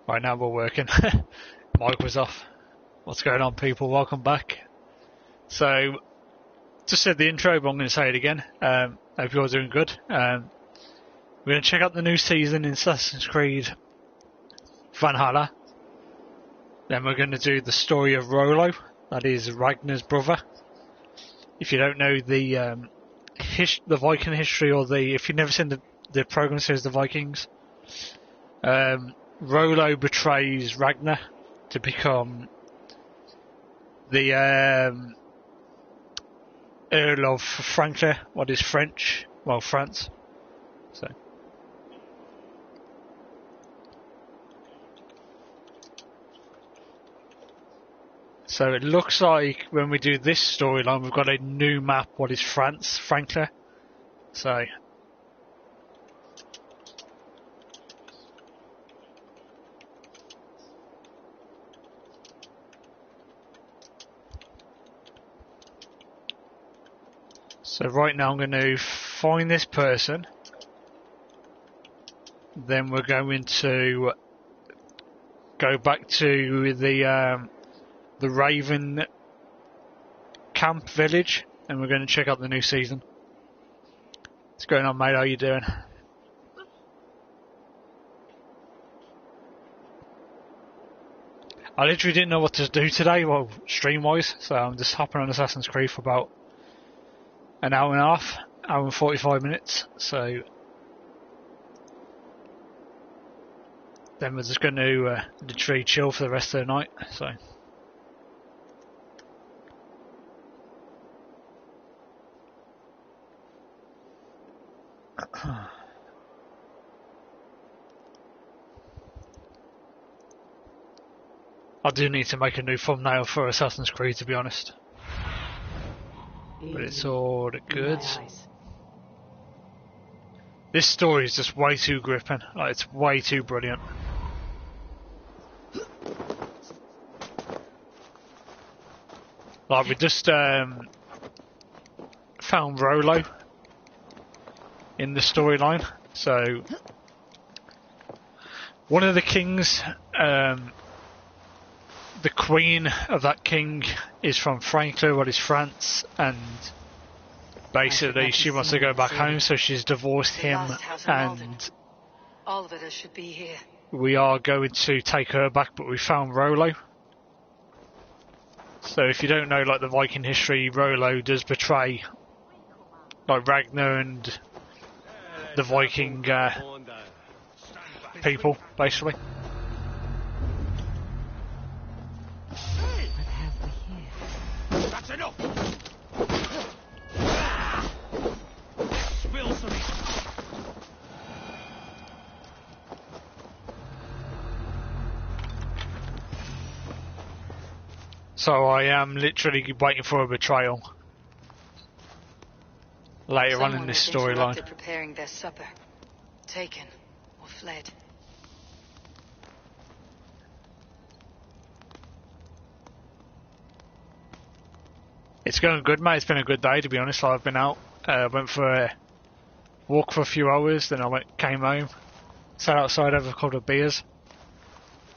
Right now we're working. Mic was off. What's going on, people? Welcome back. So, just said the intro, but I'm going to say it again. Hope you're all doing good. We're going to check out the new season in Assassin's Creed Valhalla. Then we're going to do the story of Rollo, that is Ragnar's brother. If you don't know the Viking history, or if you've never seen the program series The Vikings, Rollo betrays Ragnar to become the Earl of Frankfurt, what is French? Well, France. So it looks like when we do this storyline, we've got a new map. What is France? Frankfurt. So right now I'm going to find this person. Then we're going to go back to the Raven camp village, and we're going to check out the new season. What's going on, mate? How you doing? I literally didn't know what to do today, well, stream-wise, so I'm just hopping on Assassin's Creed for about an hour and a half, hour and 45 minutes, so then we're just going to literally chill for the rest of the night, so. I do need to make a new thumbnail for Assassin's Creed, to be honest. But it's all good. This story is just way too gripping. Like, it's way too brilliant. Like, we just found Rollo in the storyline. So, one of the kings, the queen of that king is from Frankfurt, what is France, and basically she wants to go back home, so she's divorced him, and Alvida should be here. We are going to take her back, but we found Rollo. So if you don't know, like, the Viking history, Rollo does betray like Ragnar and the Viking people, basically. That's enough! Spill some. So I am literally waiting for a betrayal later on in this storyline. Preparing their supper, taken or fled. It's going good, mate. It's been a good day, to be honest. I've been out, went for a walk for a few hours, then I came home, sat outside, had a couple of beers,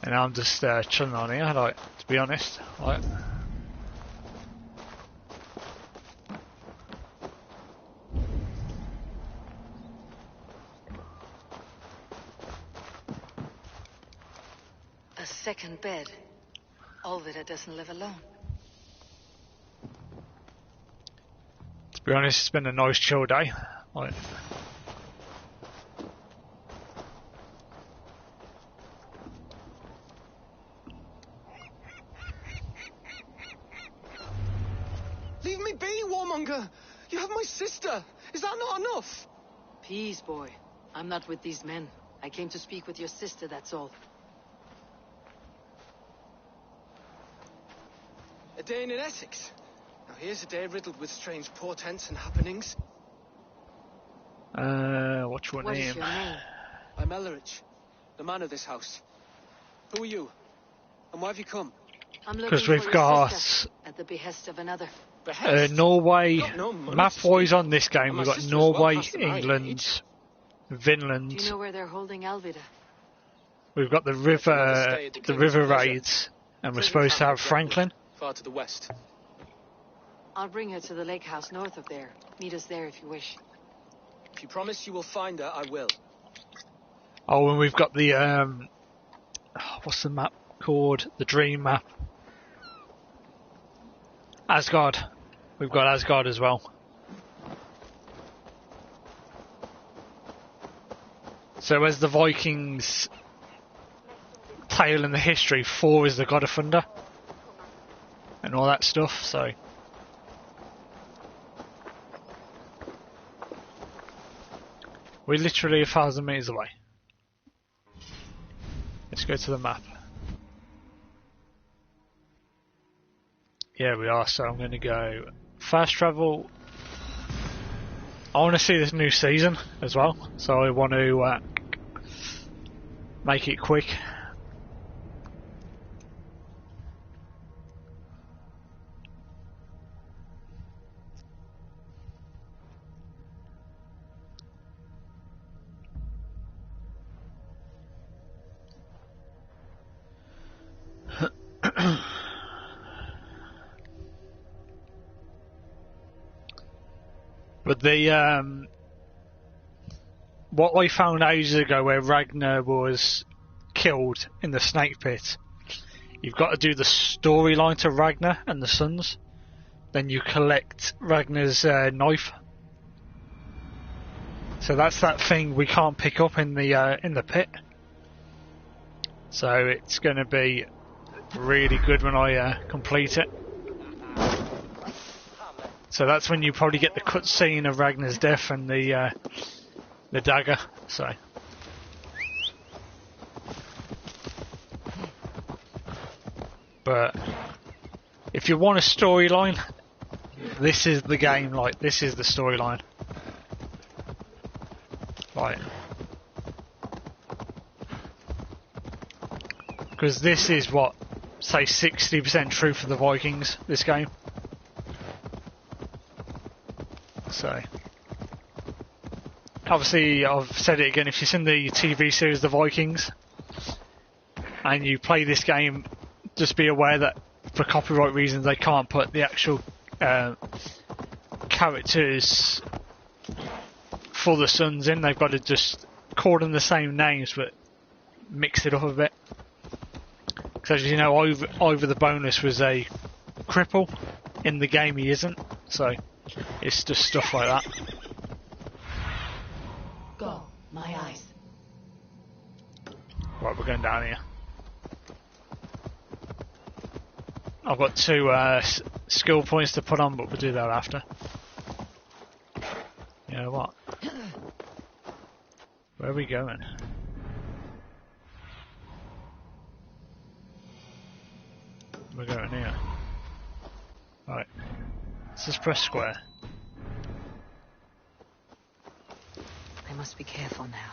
and now I'm just chilling on here, like, to be honest. Like, a second bed. Alvida doesn't live alone. to be honest, it's been a nice chill day. Like, Leave me be, warmonger! You have my sister! Is that not enough? Peace, boy. I'm not with these men. I came to speak with your sister, that's all. A day in Essex. Now here's a day riddled with strange portents and happenings. what's your What name? is your name? I'm Ellerich, the man of this house. Who are you? And why have you come? I'm looking Because for we've your got sister, at the behest of another. Behest? Norway, Got no money map-wise to on this game, And we've my got sister is well Norway, past my England, age. Do Vinland, you know where they're holding Alvida? we've got the river raids, and we're supposed to have Franklin. Far to the west. I'll bring her to the lake house north of there. Meet us there if you wish. If you promise you will find her, I will. Oh, and we've got the what's the map called? The dream map. Asgard. We've got Asgard as well. So as the Vikings' tale in the history, Thor is the god of thunder and all that stuff. So we're literally 1,000 meters away. Let's go to the map. Yeah, we are. So I'm going to go fast travel. I want to see this new season as well, so I want to make it quick. But the what I found ages ago, where Ragnar was killed in the snake pit, you've got to do the storyline to Ragnar and the sons. Then you collect Ragnar's knife. So that's that thing we can't pick up in the pit. So it's going to be really good when I complete it. So that's when you probably get the cutscene of Ragnar's death and the dagger. So but if you want a storyline, this is the game. Like, this is the storyline. Right. Because this is what, say, 60% true for the Vikings, this game. So obviously, I've said it again, if you've seen the TV series The Vikings and you play this game, just be aware that for copyright reasons they can't put the actual characters for the sons in. They've got to just call them the same names but mix it up a bit. Because as you know, Ivor the Boneless was a cripple. In the game he isn't, so it's just stuff like that. Go, my eyes. Right, we're going down here. I've got 2 skill points to put on, but we'll do that after. You know what? Where are we going? We're going here. Right. Let's just press square. I must be careful now.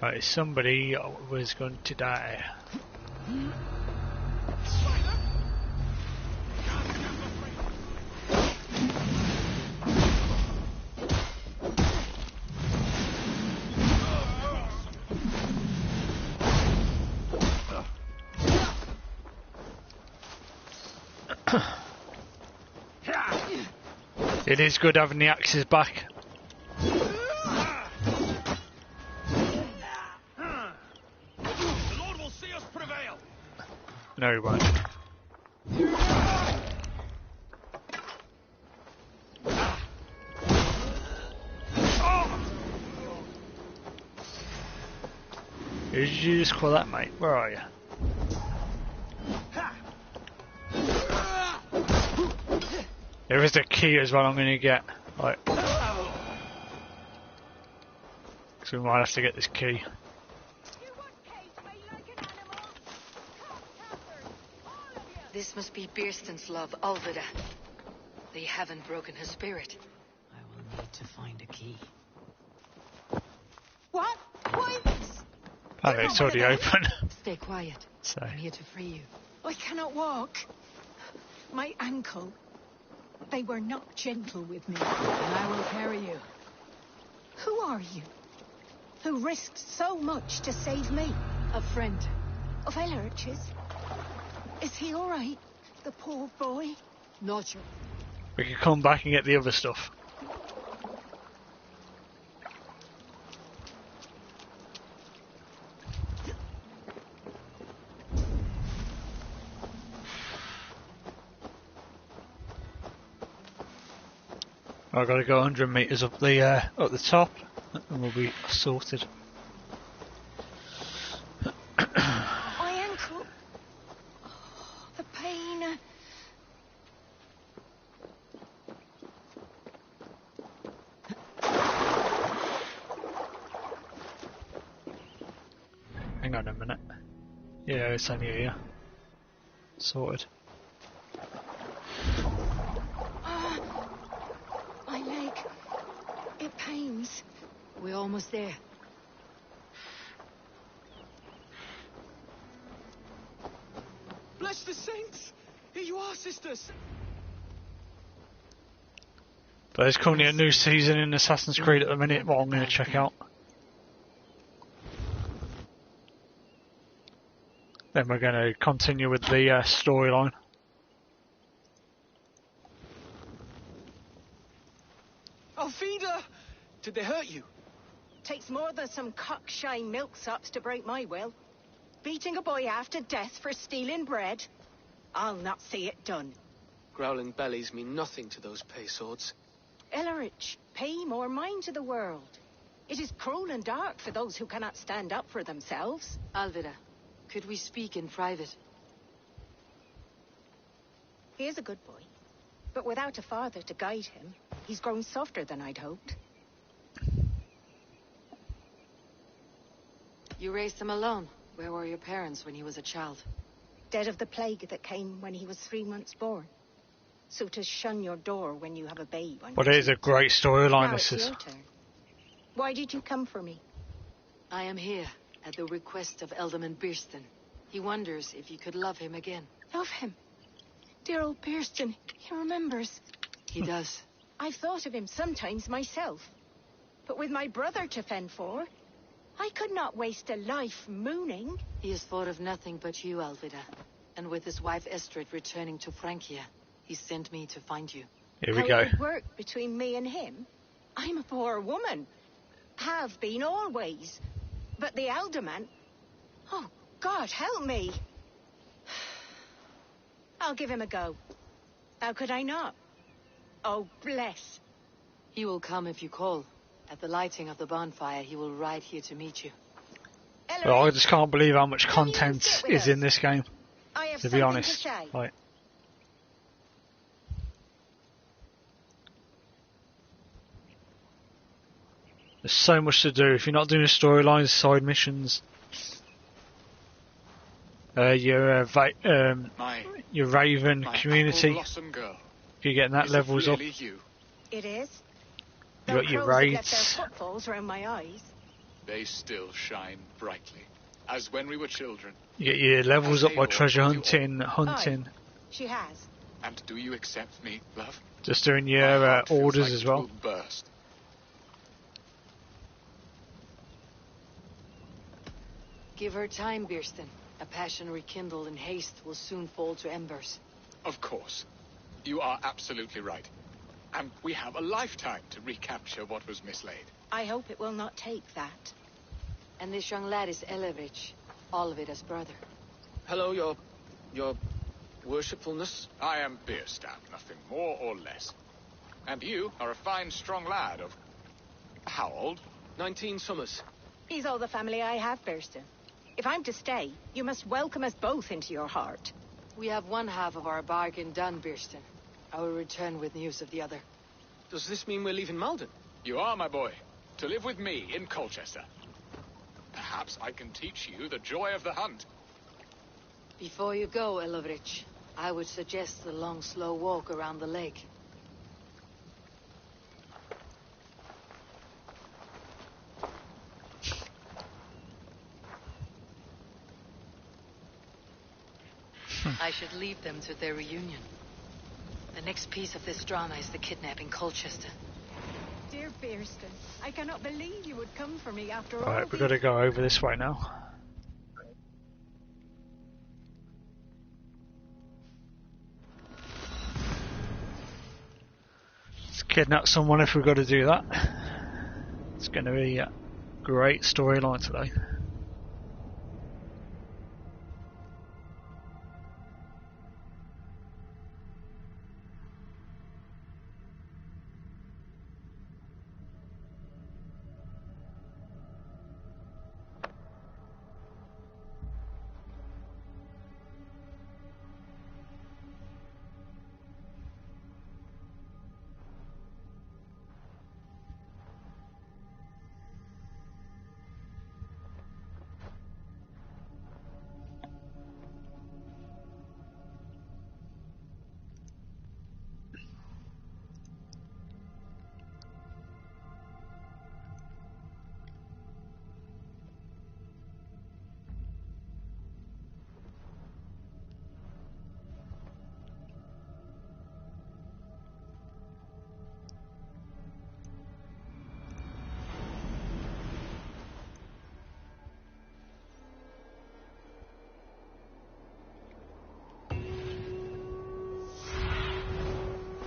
Right, somebody was going to die. It is good having the axes back. The Lord will see us prevail. No, he won't. Who did you just call that, mate? Where are you? There is a key as well I'm going to get. Right. So we might have to get this key. This must be Birsten's love, Alvida. They haven't broken her spirit. I will need to find a key. What? Why this? Oh, it's already open. Stay quiet. So. I'm here to free you. I cannot walk. My ankle. They were not gentle with me. And I will carry you. Who are you? Who risked so much to save me? A friend. Of Elrich's? Is he all right? The poor boy? Not your... We can come back and get the other stuff. I've got to go 100 meters up the top, and we'll be sorted. My ankle. Oh, the pain. Hang on a minute. Yeah, it's only here. Sorted. My leg. It pains. We're almost there. Bless the saints! Here you are, sisters! There's currently a new season in Assassin's Creed at the minute, what I'm going to check out. Then we're going to continue with the storyline. Alfida! Did they hurt you? Takes more than some cockshy milksops to break my will. Beating a boy half to death for stealing bread. I'll not see it done. Growling bellies mean nothing to those pay swords. Elrich, pay more mind to the world. It is cruel and dark for those who cannot stand up for themselves. Alvida, could we speak in private? He is a good boy, but without a father to guide him, he's grown softer than I'd hoped. You raised him alone. Where were your parents when he was a child? Dead of the plague that came when he was 3 months born. So to shun your door when you have a babe on But your it is a cheek. great storyline, Now this it's is. your turn. Why did you come for me? I am here at the request of Alderman Birston. He wonders if you could love him again. Love him. Dear old Birston, he remembers. He does. I've thought of him sometimes myself. But with my brother to fend for, I could not waste a life mooning. He has thought of nothing but you, Alvida. And with his wife Estrid returning to Francia, he sent me to find you. Here we How go. it would work between me and him? I'm a poor woman. Have been always. But the alderman... Oh, God, help me. I'll give him a go. How could I not? Oh, bless. He will come if you call. At the lighting of the bonfire, he will ride here to meet you. Well, I just can't believe how much Come you content sit with is in us. this game, I have to be something honest. to say. Like, there's so much to do. If you're not doing storylines, side missions, your Raven My community, apple blossom girl. if you're getting that Is levels it up. really you? It is. You Though got your crows have left raids. their footfalls around my eyes. They still shine brightly, as when we were children. You get your levels up by Eivor treasure told you hunting, She has. And do you accept me, love? just doing My your heart feels orders like as it well. will burst. Give her time, Birston. A passion rekindled in haste will soon fall to embers. Of course. You are absolutely right. And we have a lifetime to recapture what was mislaid. I hope it will not take that. And this young lad is Elevich, Alvida's brother. Hello, your worshipfulness. I am Bierstadt, nothing more or less. And you are a fine, strong lad of... how old? 19 summers. He's all the family I have, Birston. If I'm to stay, you must welcome us both into your heart. We have one half of our bargain done, Birston. I will return with news of the other. Does this mean we're leaving Malden? You are, my boy, to live with me in Colchester. Perhaps I can teach you the joy of the hunt. Before you go, Elevich, I would suggest a long, slow walk around the lake. I should leave them to their reunion. The next piece of this drama is the kidnapping Colchester. Dear Bearston, I cannot believe you would come for me after all. Alright, we've got to go over this way now. Let's kidnap someone if we've got to do that. It's going to be a great storyline today.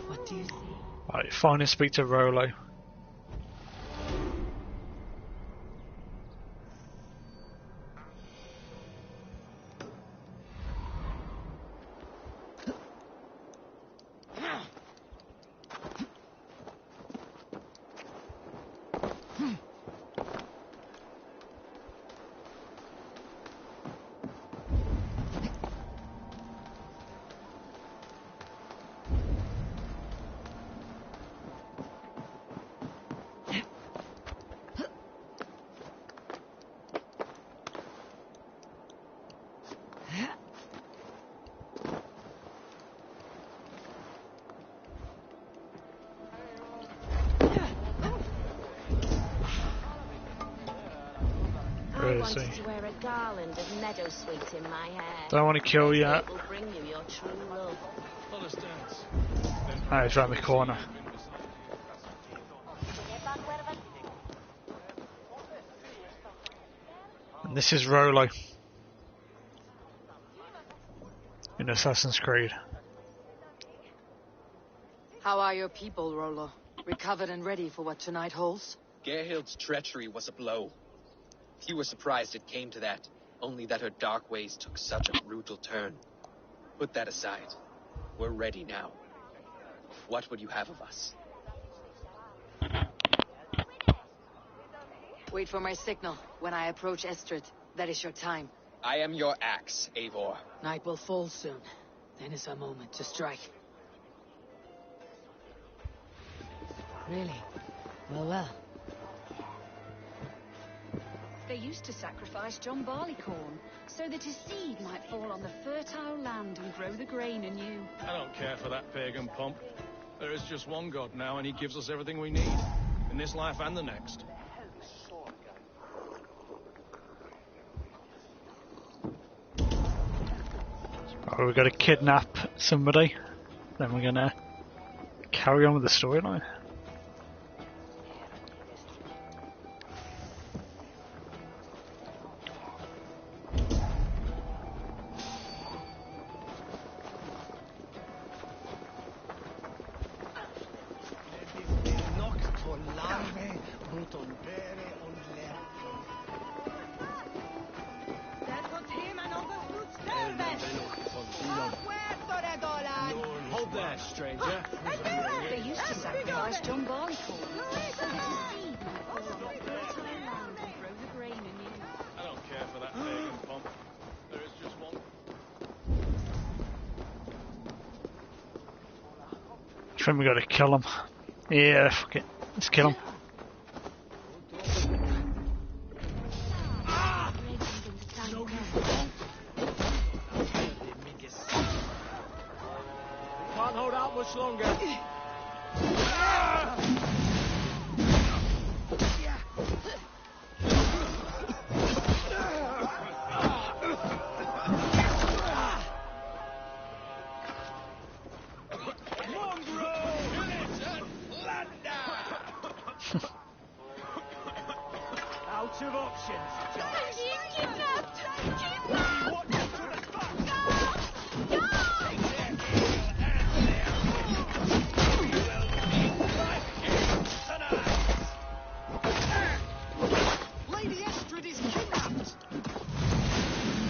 What do you see? Right, finally speak to Rollo. I wanted to wear a garland of meadowsweet in my hair. Don't want to kill you yet. It will bring you your true love. Oh, he's round the corner. And this is Rollo in Assassin's Creed. How are your people, Rollo? Recovered and ready for what tonight holds? Gerhild's treachery was a blow. Few were surprised it came to that, only that her dark ways took such a brutal turn. Put that aside. We're ready now. What would you have of us? Wait for my signal. When I approach Estrid, that is your time. I am your axe, Eivor. Night will fall soon. Then is our moment to strike. Really? Well. They used to sacrifice John Barleycorn so that his seed might fall on the fertile land and grow the grain anew. I don't care for that pagan pomp. There is just one God now, and he gives us everything we need. In this life and the next. Oh, we've got to kidnap somebody. Then we're going to carry on with the storyline. Hold there, stranger. They used to sacrifice John Barleycorn so that his seed might fall on the fertile land and grow the grain anew. I don't care for that pagan pomp. There is just one. I think we got to kill him. Yeah, fuck it. Let's kill him. Can't hold out much longer.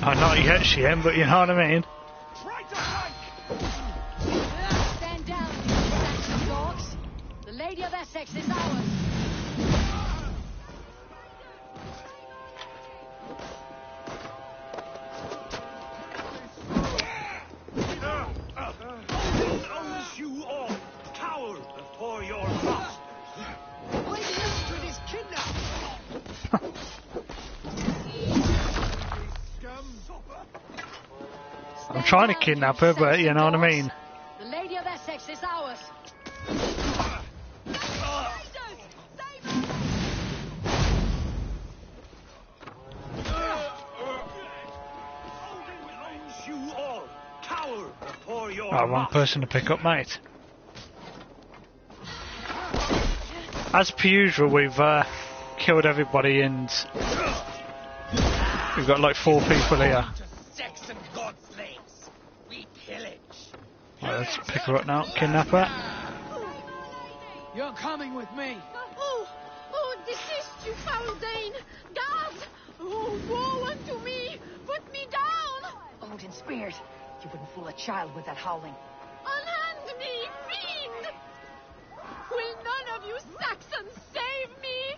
Oh, not yet, she ain't, but you know what I mean. Stand down, you Saxon dogs. The Lady of Essex is ours. Owns you all, cower before your masters. Lady Estrid is kidnapped. I'm trying to kidnap her, but you know what I mean. The Lady of Essex is ours. Owns you all, cower before your Right, one person to pick up, mate. As per usual, we've killed everybody and we've got like 4 people here. Saxon god slaves. We pillage. Right, let's pick her up now, kidnap her. You're coming with me. Oh, desist, you foul Dane! Guards! Oh, woe unto me! Put me down! Odin's spirit. You wouldn't fool a child with that howling. Unhand me, fiend! Will none of you Saxons save me?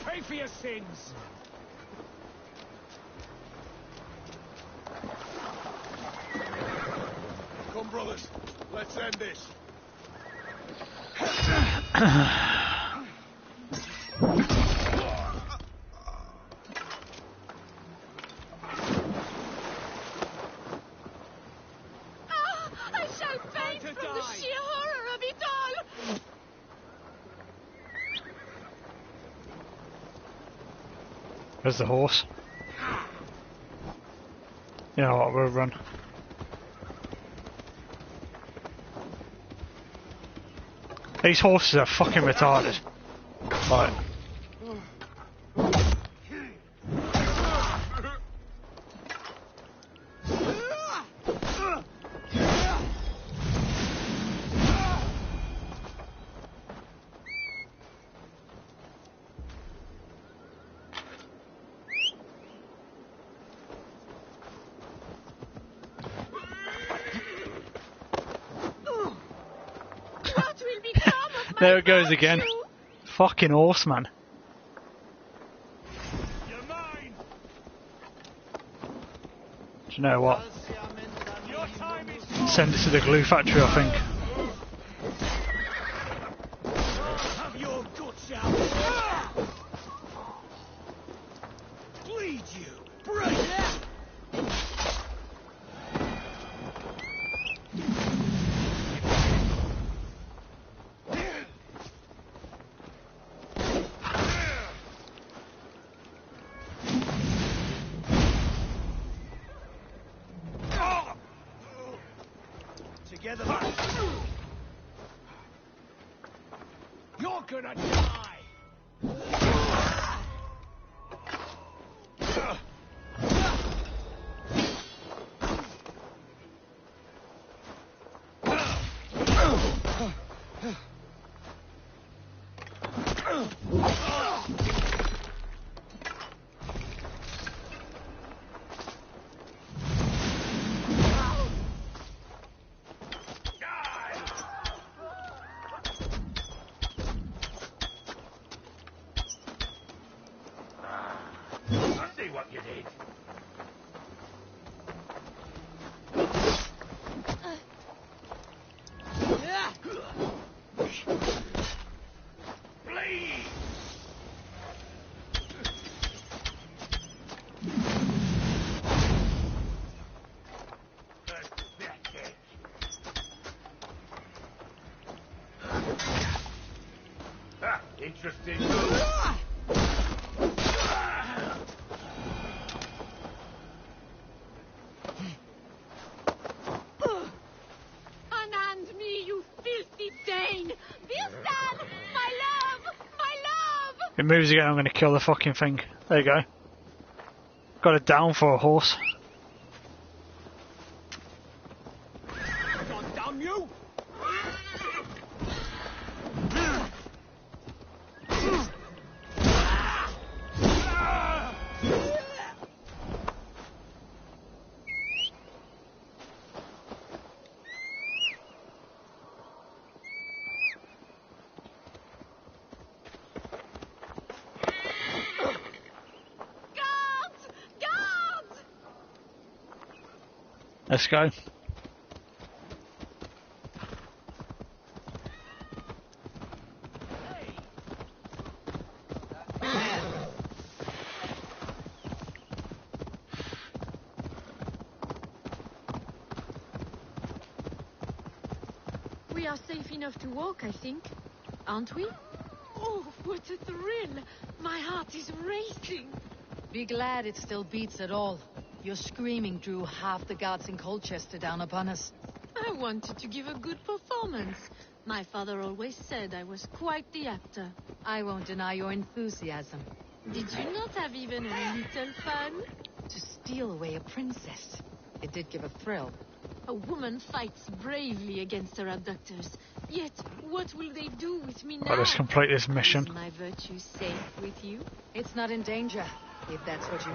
Pay for your sins. Come, brothers. Let's end this. I shall faint from the sheer horror of it all! Where's the horse? You know what, we'll run. These horses are fucking retarded. Right. What will become of my There it goes again. virtue? Fucking horse, man. You're mine. Do you know what? Your time is Send it to the glue factory, I think. have your guts out. Bleed you. Break. Together, lads. You're gonna die. See what you did. Bleed. Pathetic. Interesting. Unhand me, you filthy Dane! Vilstan, my love! It moves again, I'm going to kill the fucking thing. There you go. Got it down for a horse. God damn you! Let's go. We are safe enough to walk, I think. Aren't we? Oh, what a thrill! My heart is racing. Be glad it still beats at all. Your screaming drew half the guards in Colchester down upon us. I wanted to give a good performance. My father always said I was quite the actor. I won't deny your enthusiasm. Did you not have even a little fun? To steal away a princess. It did give a thrill. A woman fights bravely against her abductors. Yet, what will they do with me now? Let's complete this mission. Is my virtue safe with you? It's not in danger, if that's what you...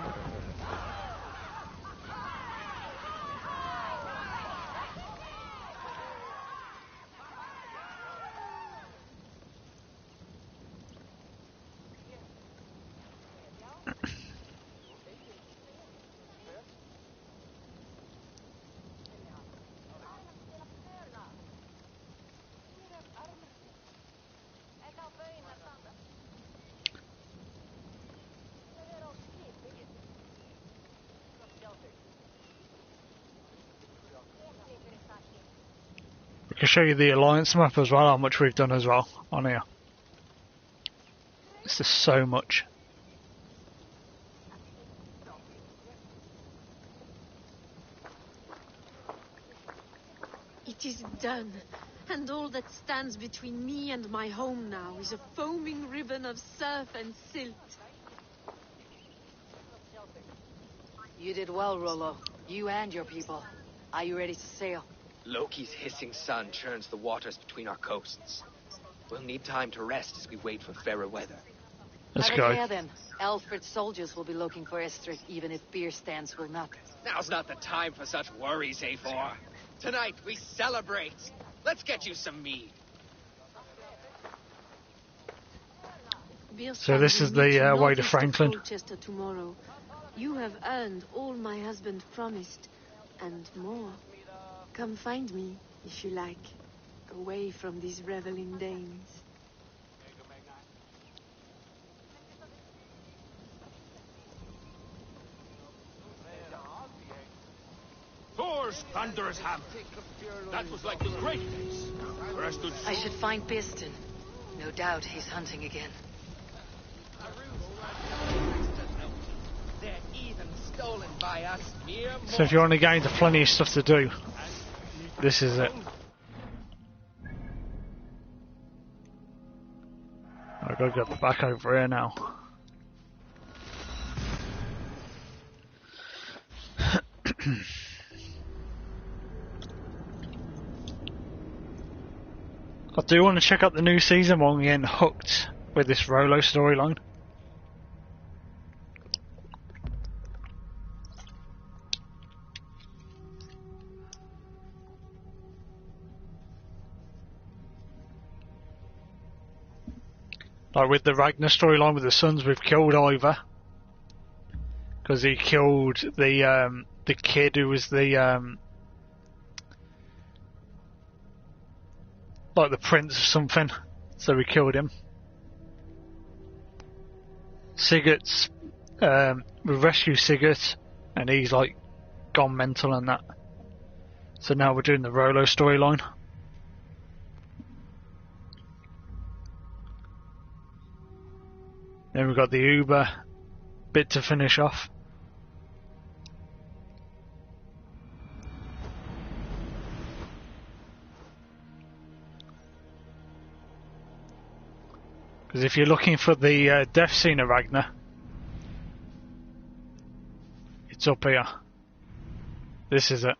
I can show you the alliance map as well, how much we've done as well on here. It's just so much. It is done. And all that stands between me and my home now is a foaming ribbon of surf and silt. You did well, Rollo. You and your people. Are you ready to sail? Loki's hissing sun churns the waters between our coasts. We'll need time to rest as we wait for fairer weather. Let's Have go. a care then. Alfred's soldiers will be looking for Estrid, even if beer stands will not. Now's not the time for such worries, A4. Tonight we celebrate. Let's get you some mead. So this is the way to Franklin. Colchester tomorrow. You have earned all my husband promised, and more. Come find me, if you like, away from these reveling dames. Thor's thunderous hammer. That was like the great days. Where I stood I should find Piston. No doubt he's hunting again. They're even stolen by us mere So if you're on a game to plenty of stuff to do, this is it. I've got to get back over here now. I do want to check out the new season one, getting hooked with this Rollo storyline. Like with the Ragnar storyline with the sons, we've killed Ivor because he killed the kid who was the like the prince or something, so we killed him. Sigurd's we rescued Sigurd and he's like gone mental and that, so now we're doing the Rollo storyline. Then we've got the Uber bit to finish off. Because if you're looking for the death scene of Ragnar, it's up here. This is it.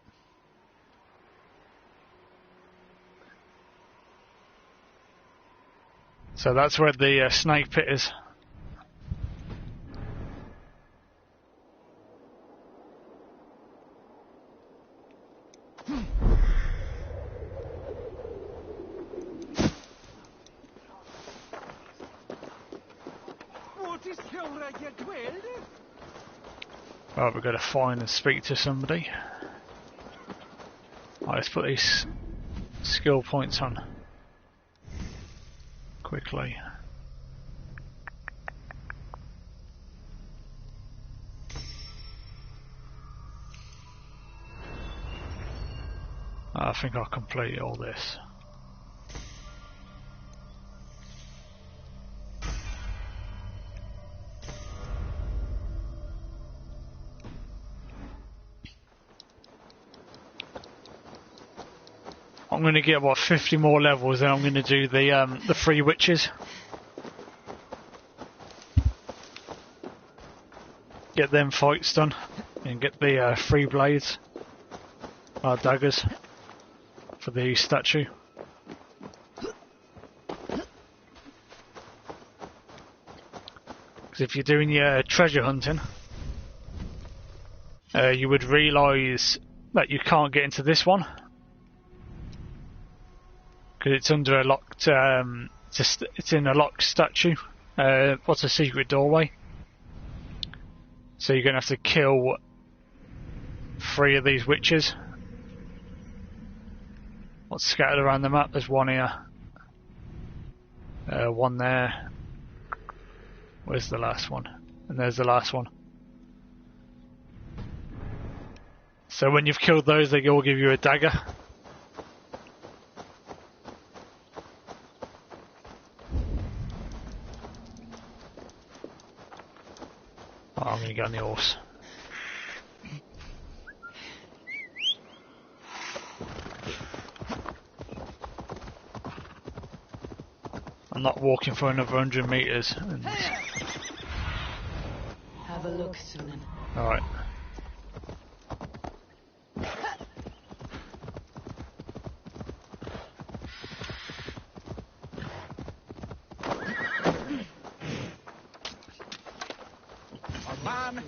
So that's where the snake pit is. Right, we've got to find and speak to somebody. Right, let's put these skill points on quickly. I think I'll complete all this. I'm going to get about 50 more levels, then I'm going to do the 3 witches. Get them fights done, and get the 3 blades, daggers, for the statue. Because if you're doing your treasure hunting, you would realise that you can't get into this one. Because it's under a locked, it's in a locked statue. What's a secret doorway? So you're going to have to kill 3 of these witches. What's scattered around the map? There's one here. One there. Where's the last one? And there's the last one. So when you've killed those, they all give you a dagger. Oh, I'm going to get on the horse. I'm not walking for another 100 meters. Have a look, Sunan. Alright.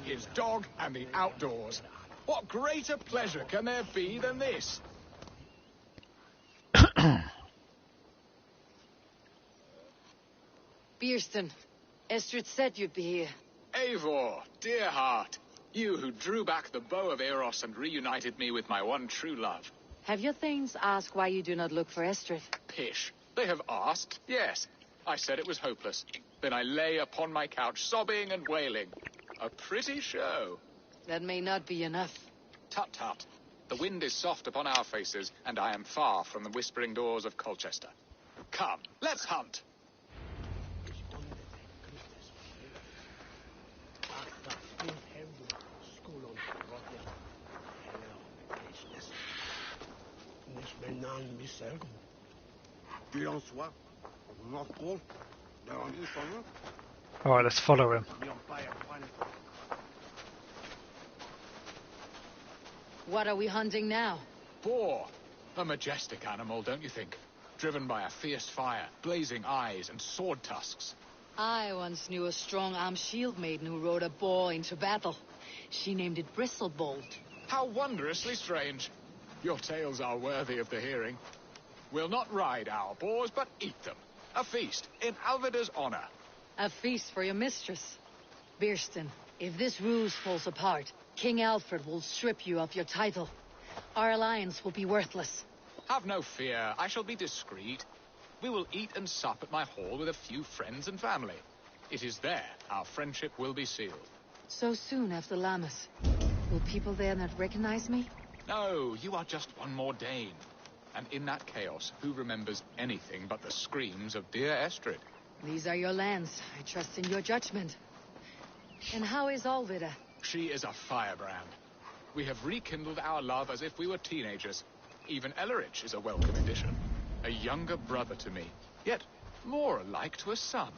His dog and the outdoors. What greater pleasure can there be than this? Bierston, Estrid said you'd be here. Eivor, dear heart, you who drew back the bow of Eros and reunited me with my one true love. Have your thanes asked why you do not look for Estrid? Pish. They have asked, yes. I said it was hopeless. Then I lay upon my couch, sobbing and wailing. A pretty show. That may not be enough. Tut tut. The wind is soft upon our faces, and I am far from the whispering doors of Colchester. Come, let's hunt. Alright, let's follow him. What are we hunting now? Boar. A majestic animal, don't you think? Driven by a fierce fire, blazing eyes, and sword tusks. I once knew a strong-armed shield maiden who rode a boar into battle. She named it Bristlebolt. How wondrously strange. Your tales are worthy of the hearing. We'll not ride our boars, but eat them. A feast, in Alvida's honor. A feast for your mistress. Bierston, if this ruse falls apart, King Alfred will strip you of your title. Our alliance will be worthless. Have no fear, I shall be discreet. We will eat and sup at my hall with a few friends and family. It is there our friendship will be sealed. So soon after Lammas. Will people there not recognize me? No, you are just one more Dane. And in that chaos, who remembers anything but the screams of dear Estrid? These are your lands. I trust in your judgment. And how is Alvida? She is a firebrand. We have rekindled our love as if we were teenagers. Even Ellerich is a welcome addition. A younger brother to me, yet more alike to a son.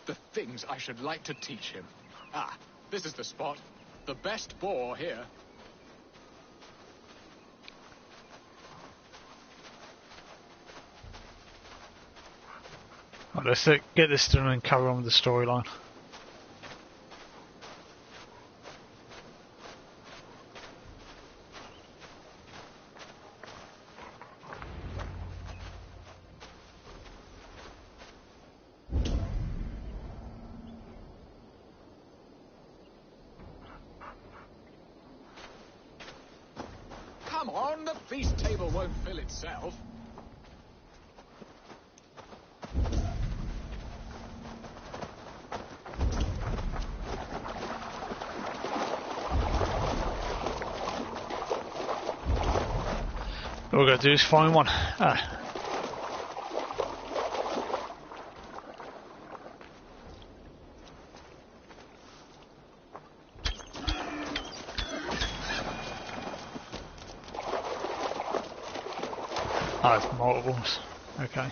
The things I should like to teach him. Ah, this is the spot. The best boar here. Right, let's get this done and carry on with the storyline. Come on, the feast table won't fill itself. All we're going to do is find one. It's multiples. Okay.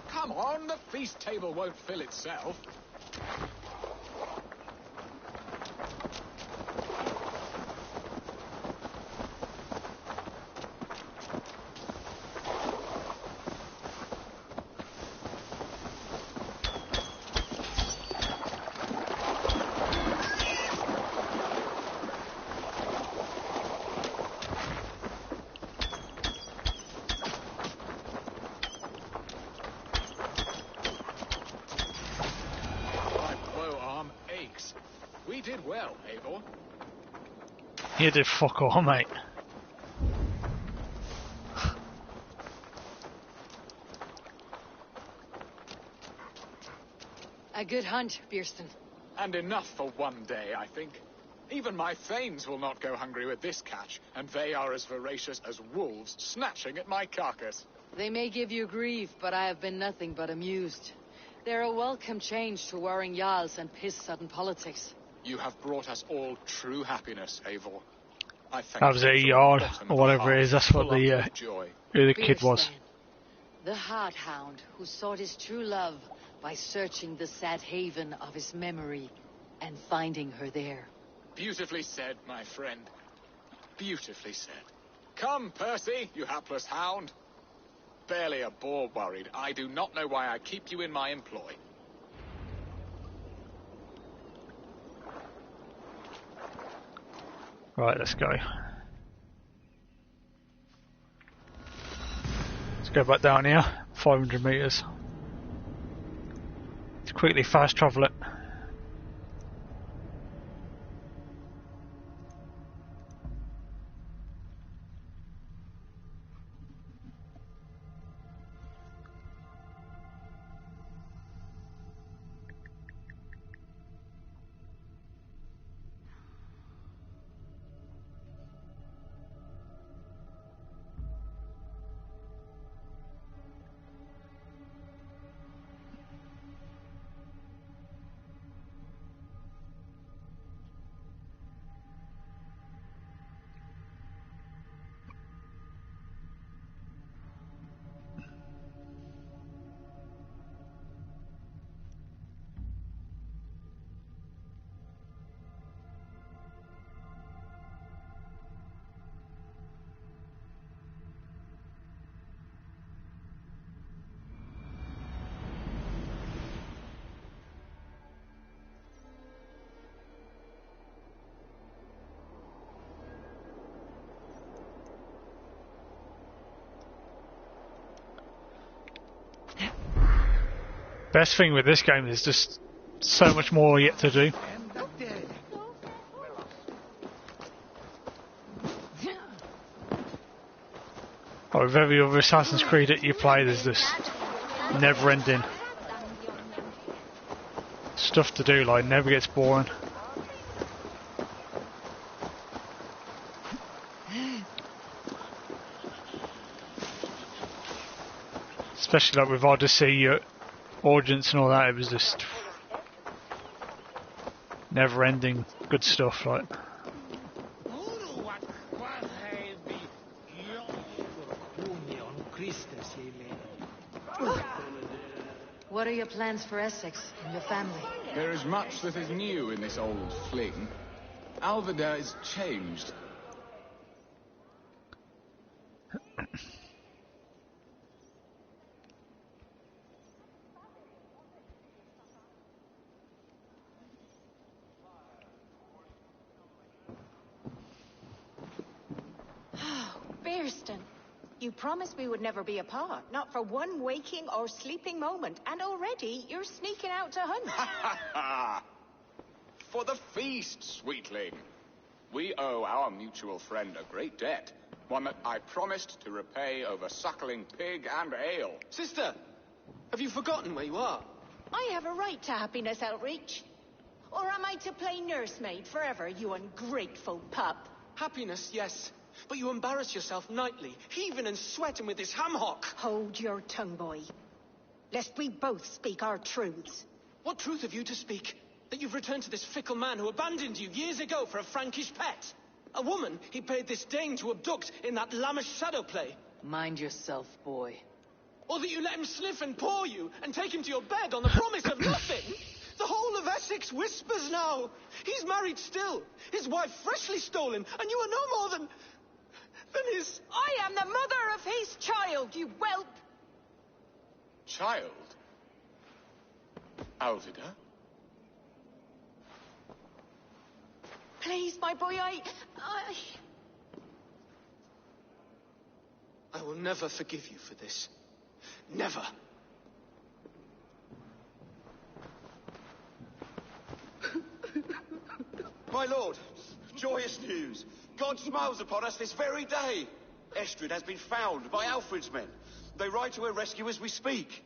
Come on, the feast table won't fill itself. We did well, Eivor. You did fuck all, mate. A good hunt, Bierston. And enough for one day, I think. Even my thanes will not go hungry with this catch, and they are as voracious as wolves snatching at my carcass. They may give you grief, but I have been nothing but amused. They're a welcome change to warring jarls and piss-sudden politics. You have brought us all true happiness, Eivor. I thank That was you a from the yard, bottom or of whatever my it is. That's heart, what full the up with joy. who the kid was. Bierstan, the hard hound who sought his true love by searching the sad haven of his memory and finding her there. Beautifully said, my friend. Beautifully said. Come, Percy, you hapless hound. Barely a boar worried. I do not know why I keep you in my employ. Right, let's go. Let's go back down here. 500 meters. To quickly fast travel it. Best thing with this game is just so much more yet to do. Like with every other Assassin's Creed that you play, there's this never-ending stuff to do. Like, never gets boring. Especially like with Odyssey, Origins and all that, it was just never-ending good stuff. Like, What are your plans for Essex and your family? There is much that is new in this old fling. Alvida is changed. Bearston, you promised we would never be apart, not for one waking or sleeping moment, and already you're sneaking out to hunt. For the feast, sweetling. We owe our mutual friend a great debt, one that I promised to repay over suckling pig and ale. Sister, have you forgotten where you are? I have a right to happiness, Outreach. Or am I to play nursemaid forever, you ungrateful pup? Happiness, yes. But you embarrass yourself nightly, heaving and sweating with this ham-hock. Hold your tongue, boy. Lest we both speak our truths. What truth have you to speak? That you've returned to this fickle man who abandoned you years ago for a Frankish pet? A woman he paid this Dane to abduct in that lammish shadow play? Mind yourself, boy. Or that you let him sniff and paw you and take him to your bed on the promise of nothing? The whole of Essex whispers now. He's married still, his wife freshly stolen, and you are no more than his... I am the mother of his child, you whelp! Child? Alvida? Please, my boy, I will never forgive you for this. Never. My lord, joyous news. God smiles upon us this very day. Estrid has been found by Alfred's men. They ride to her rescue as we speak.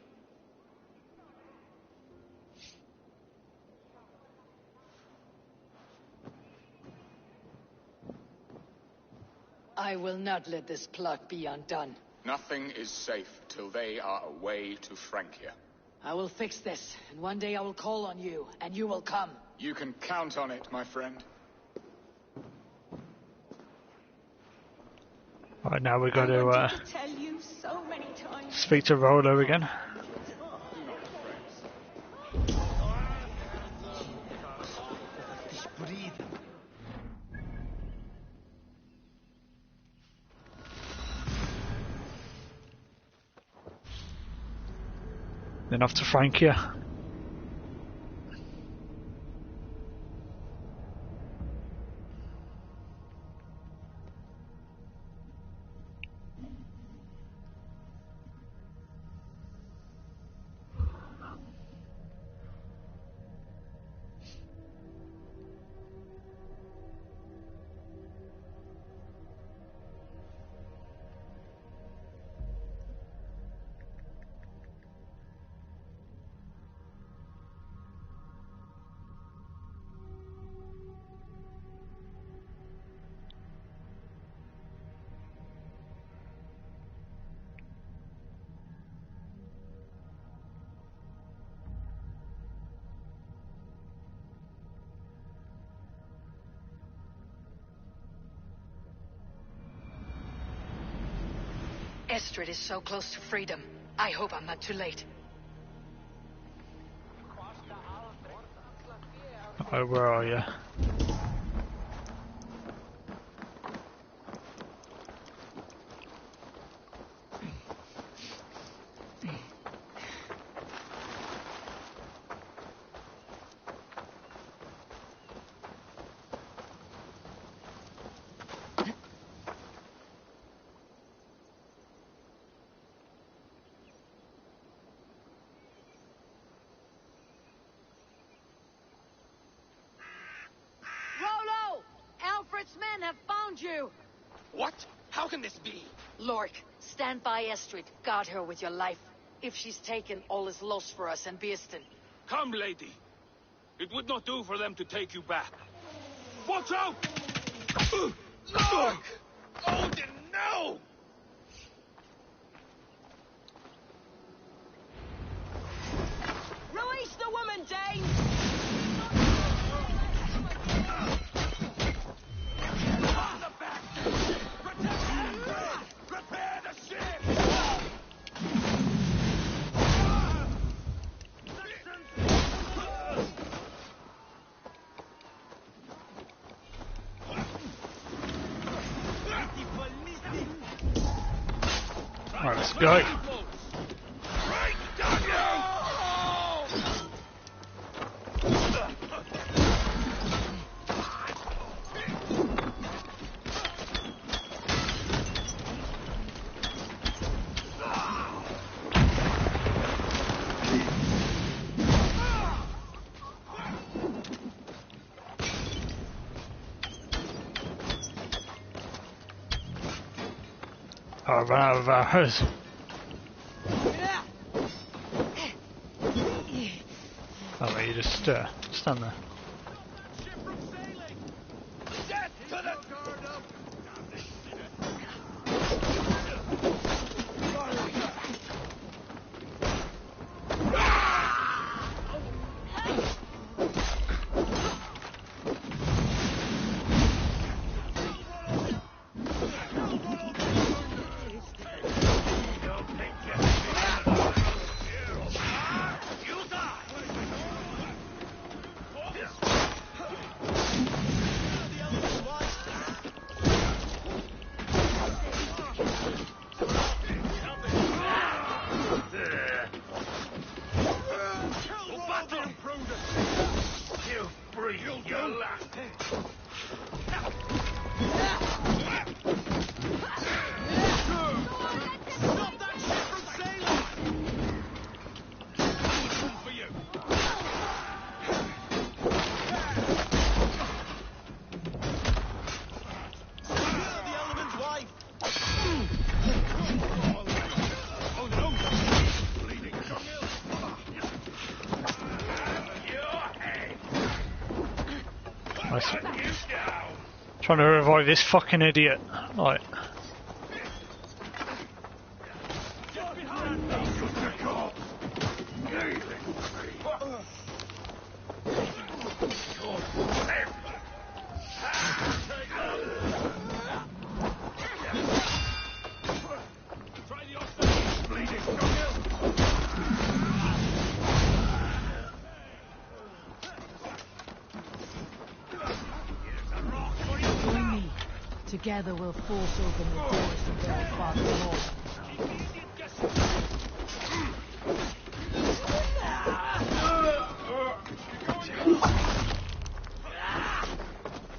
I will not let this plot be undone. Nothing is safe till they are away to Francia. I will fix this, and one day I will call on you, and you will come. You can count on it, my friend. Right, now we've got I wanted to to tell you so many times. speak to Rollo again. Then off to Francia. Estrid is so close to freedom. I hope I'm not too late. Oh, where are you? Rollo! Alfred's men have found you! What? How can this be? Lork, stand by Estrid. Guard her with your life. If she's taken, all is lost for us and Bearston. Come, lady. It would not do for them to take you back. Watch out! No! Odin, no! Release the woman, Dane! On the back! Protect the Prepare the ship! Go. Right down you! Oh, I ran out of arrows. Oh, wait, you just stand there. Death to the... You breathe your last. Stop that ship from sailing! For you. Secure the element's wife! Oh no! Bleeding tongue. Your head. Nice. Cut you down. Trying to revive this fucking idiot. Like, Get behind me. Just a corpse. Kneeling free. Try the Ostara. Bleeding tongue. Join me. Together we'll force open the doors to their father's home.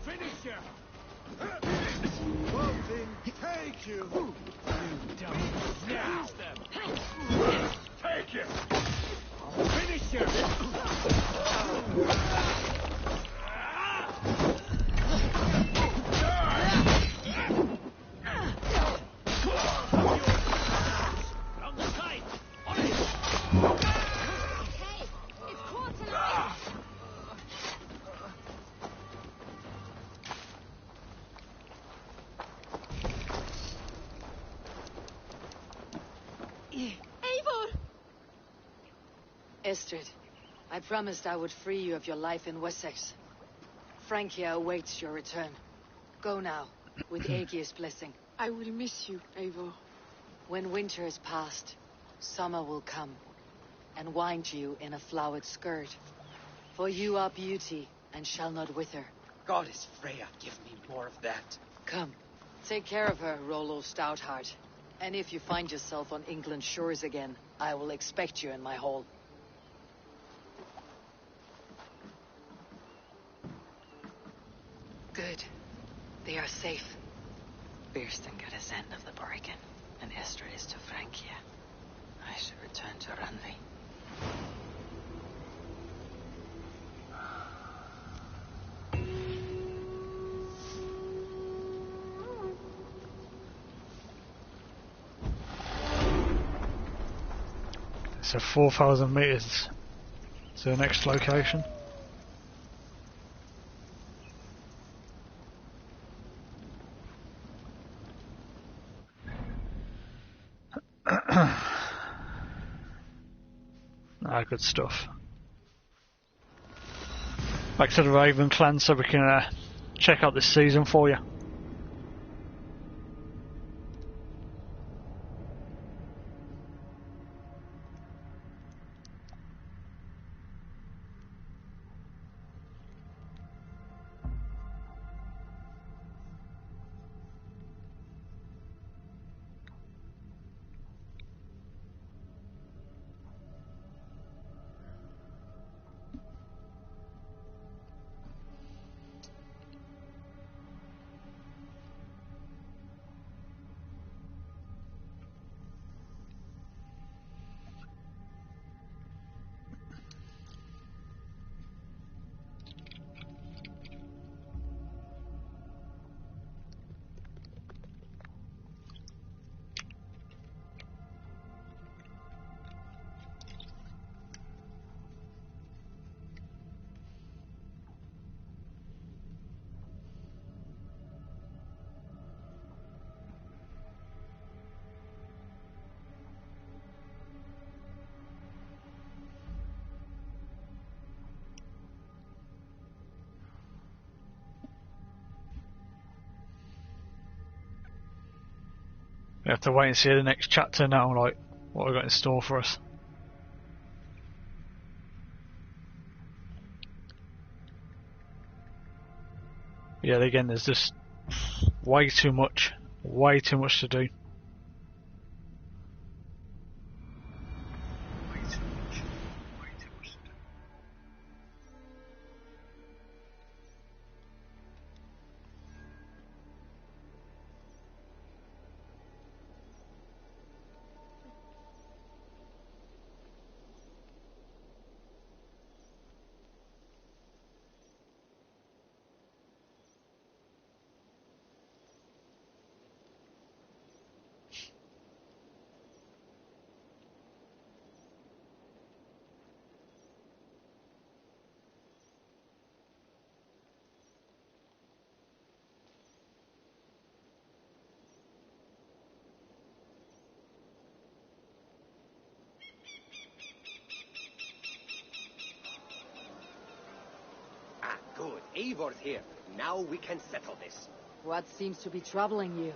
Finish her. Take you! Now. Take it. Finish her. On the side. On it. Hey, it's caught tonight. Eivor! Estrid, I promised I would free you of your life in Wessex. Francia awaits your return. Go now, with Aegir's blessing. I will miss you, Eivor. When winter is past, summer will come, and wind you in a flowered skirt. For you are beauty, and shall not wither. Goddess Freya, give me more of that. Come, take care of her, Rollo Stoutheart. And if you find yourself on England's shores again, I will expect you in my hall. Good. They are safe. Bearston got his end of the bargain, and Estrid is to Francia. I should return to Runley. so 4,000 meters to the next location. Ah, good stuff. Back to the Raven clan so we can check out this season for you. have to wait and see the next chapter now, like what we've got in store for us. Yeah, again, there's just way too much to do. Good. Eivor's here. Now we can settle this. What seems to be troubling you?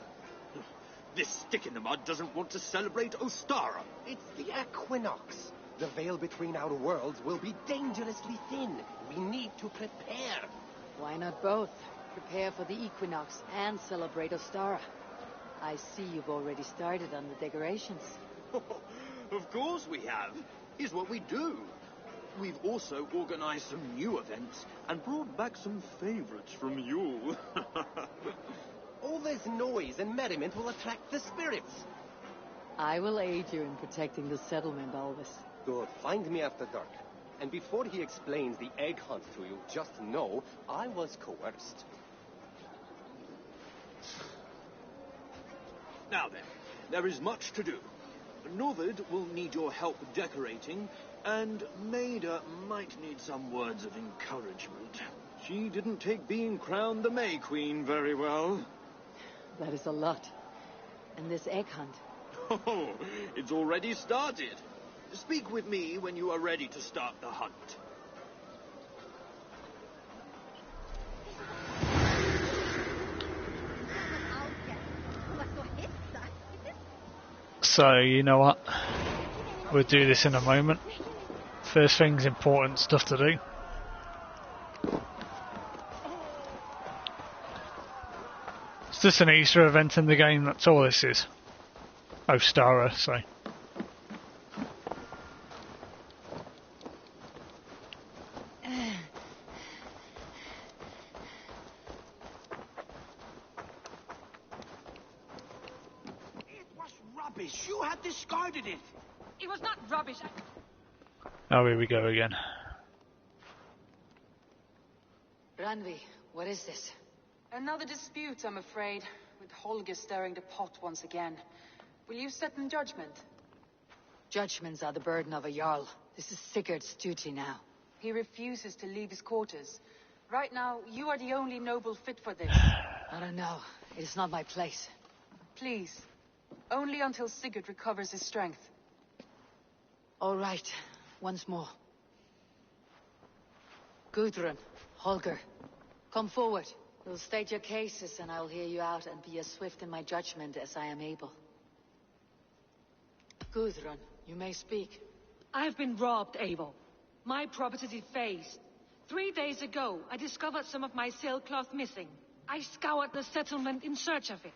This stick in the mud doesn't want to celebrate Ostara. It's the equinox. The veil between our worlds will be dangerously thin. We need to prepare. Why not both? Prepare for the equinox and celebrate Ostara. I see you've already started on the decorations. Of course we have. Here's what we do. We've also organized some new events and brought back some favorites from you. All this noise and merriment will attract the spirits. I will aid you in protecting the settlement, Alvis. Good. Find me after dark. And before he explains the egg hunt to you, just know I was coerced. Now then, there is much to do. Novid will need your help decorating, and Maida might need some words of encouragement. She didn't take being crowned the May Queen very well. That is a lot. And this egg hunt? Oh, it's already started. Speak with me when you are ready to start the hunt. So, you know what? We'll do this in a moment. First thing's important stuff to do. It's just an Easter event in the game, that's all this is. Ostara, so. Rubbish! You had discarded it! It was not rubbish. Oh, here we go again. Randvi, what is this? Another dispute, I'm afraid, with Holger stirring the pot once again. Will you set in judgment? Judgments are the burden of a Jarl. This is Sigurd's duty now. He refuses to leave his quarters. Right now, you are the only noble fit for this. I don't know. It is not my place. Please. Only until Sigurd recovers his strength. All right. Once more. Gudrun, Holger, come forward. You'll state your cases and I'll hear you out and be as swift in my judgment as I am able. Gudrun, you may speak. I've been robbed, Abel. My property defaced. 3 days ago, I discovered some of my sailcloth missing. I scoured the settlement in search of it.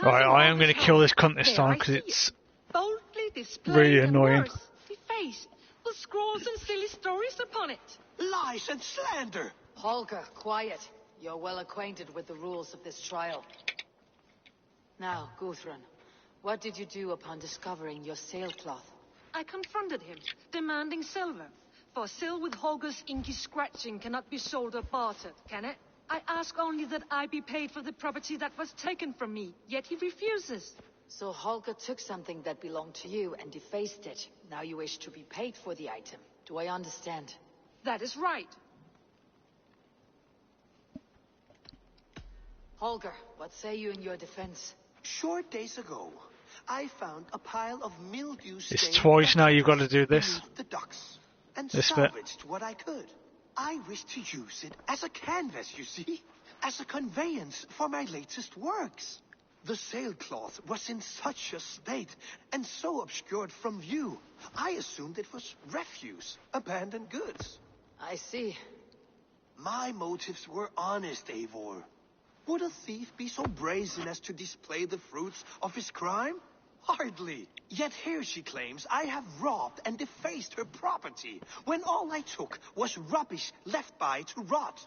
Right, I am going to kill this cunt this time because it's really annoying. Defaced, with scrolls and silly stories upon it. Lies and slander! Holger, quiet. You're well acquainted with the rules of this trial. Now, Gudrun, what did you do upon discovering your sailcloth? I confronted him, demanding silver. For sil with Holger's inky scratching cannot be sold or bartered, can it? I ask only that I be paid for the property that was taken from me, yet he refuses. So Holger took something that belonged to you and defaced it. Now you wish to be paid for the item. Do I understand? That is right. Holger, what say you in your defense? Short days ago, I found a pile of mildew stained It's twice now you've got to do this. the docks, and This bit. salvaged what I could. I wish to use it as a canvas, you see? As a conveyance for my latest works. The sailcloth was in such a state, and so obscured from view. I assumed it was refuse, abandoned goods. I see. My motives were honest, Eivor. Would a thief be so brazen as to display the fruits of his crime? Hardly. Yet here she claims I have robbed and defaced her property, when all I took was rubbish left by to rot.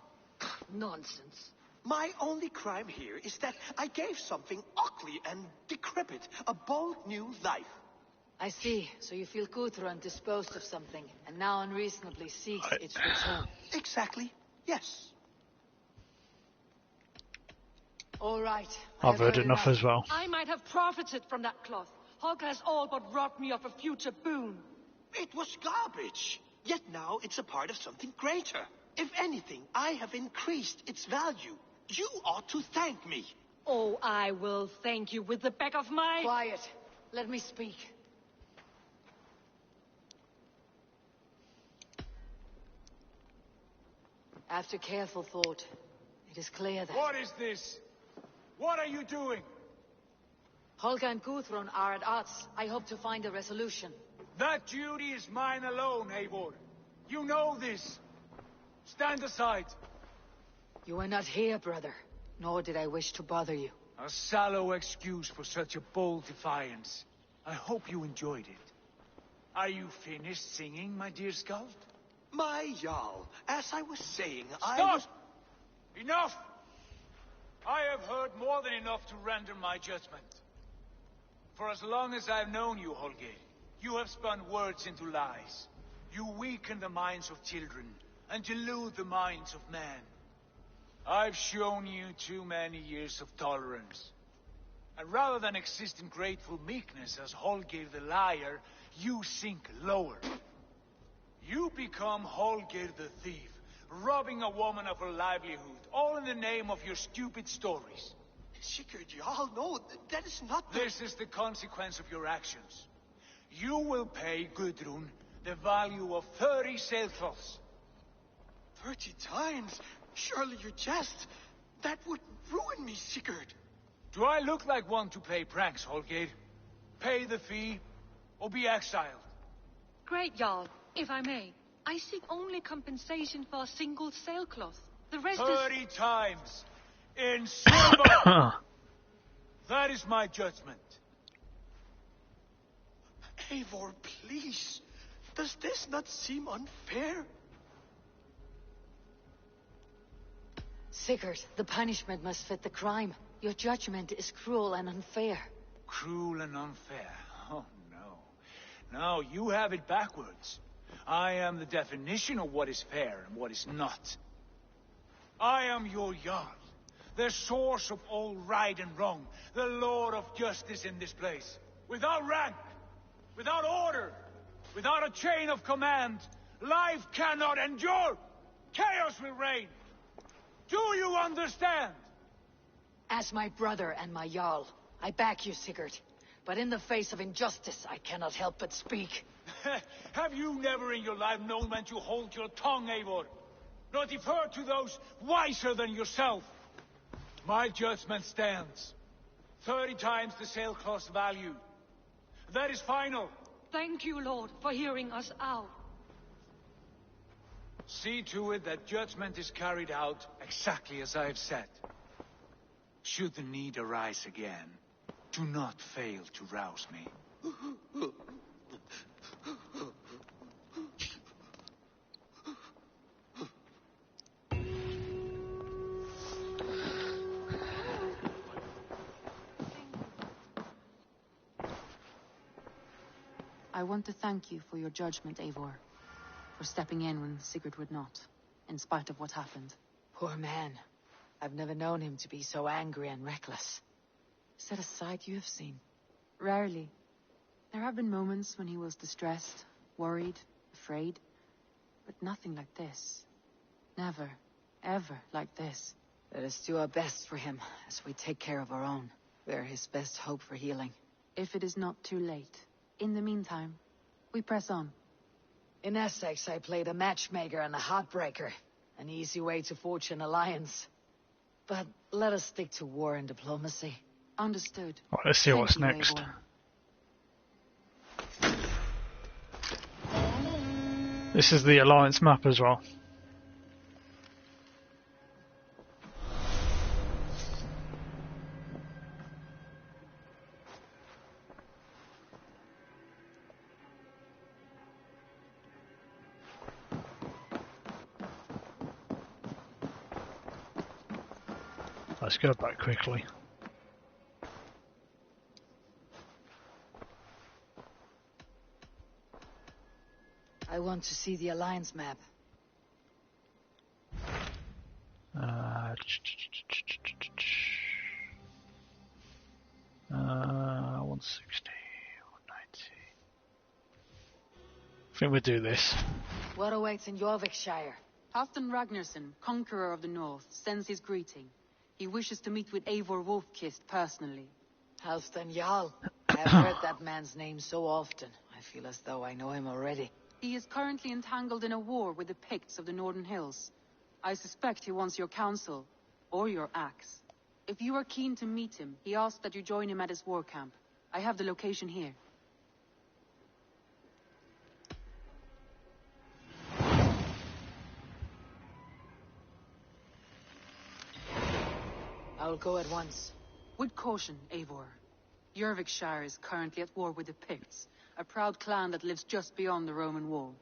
Nonsense. My only crime here is that I gave something ugly and decrepit a bold new life. I see. So you feel Gudrun disposed of something, and now unreasonably seeks its return. Exactly. Yes. All right. I've heard enough as well. I might have profited from that cloth. Holger has all but robbed me of a future boon. It was garbage. Yet now it's a part of something greater. If anything, I have increased its value. You ought to thank me. Oh, I will thank you with the back of my... Quiet. Let me speak. After careful thought, it is clear that... What is this? What are you doing? Holger and Gudrun are at odds. I hope to find a resolution. That duty is mine alone, Eivor. You know this. Stand aside. You were not here, brother. Nor did I wish to bother you. A sallow excuse for such a bold defiance. I hope you enjoyed it. Are you finished singing, my dear Skald? My Jarl, as I was saying, Stop! Enough! I have heard more than enough to render my judgment. For as long as I've known you, Holger, you have spun words into lies. You weaken the minds of children and delude the minds of men. I've shown you too many years of tolerance. And rather than exist in grateful meekness as Holger the liar, you sink lower. You become Holger the thief, robbing a woman of her livelihood, all in the name of your stupid stories. Sigurd, Jarl, no, that is not the... This is the consequence of your actions. You will pay Gudrun the value of 30 sailcloths. 30 times? Surely you jest. That would ruin me, Sigurd. Do I look like one to play pranks, Holger? Pay the fee, or be exiled. Great, Jarl. If I may, I seek only compensation for a single sailcloth. The rest 30 times in silver. That is my judgment. Eivor, please. Does this not seem unfair? Sigurd, the punishment must fit the crime. Your judgment is cruel and unfair. Cruel and unfair? Oh, no. No, you have it backwards. I am the definition of what is fair and what is not. I am your Jarl, the source of all right and wrong, the lord of justice in this place. Without rank, without order, without a chain of command, life cannot endure. Chaos will reign. Do you understand? As my brother and my Jarl, I back you, Sigurd. But in the face of injustice, I cannot help but speak. Have you never in your life known when to hold your tongue, Eivor? Nor defer to those wiser than yourself? My judgment stands. 30 times the sailcloth's value. That is final. Thank you, Lord, for hearing us out. See to it that judgment is carried out exactly as I have said. Should the need arise again, do not fail to rouse me. I want to thank you for your judgment, Eivor. For stepping in when Sigurd would not, in spite of what happened. Poor man. I've never known him to be so angry and reckless. Is that a side you have seen? Rarely. There have been moments when he was distressed, worried, afraid. But nothing like this. Never, ever like this. Let us do our best for him, as we take care of our own. We're his best hope for healing. If it is not too late. In the meantime, we press on. In Essex, I played a matchmaker and a heartbreaker. An easy way to forge an alliance. But let us stick to war and diplomacy. Understood. Right, let's see Thank what's you, next. Eivor. This is the Alliance map as well. Let's go back quickly. I want to see the Alliance map. 160, 190. I think we'll do this. What awaits in Jorvikshire? Halfdan Ragnarsson, conqueror of the north, sends his greeting. He wishes to meet with Eivor Wolfkist personally. Halfdan Jarl. I've heard that man's name so often. I feel as though I know him already. He is currently entangled in a war with the Picts of the Northern Hills. I suspect he wants your counsel, or your axe. If you are keen to meet him, he asks that you join him at his war camp. I have the location here. I'll go at once. With caution, Eivor. Jorvikshire is currently at war with the Picts, a proud clan that lives just beyond the Roman wall.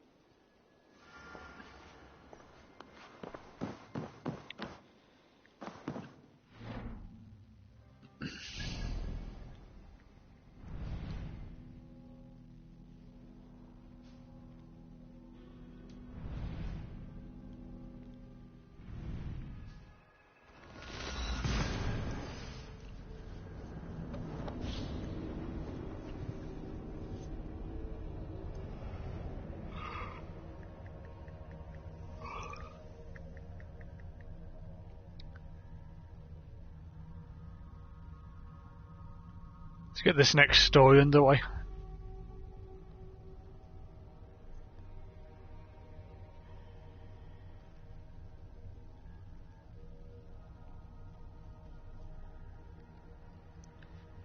Let's get this next story underway.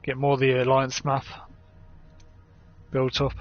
Get more of the Alliance map built up.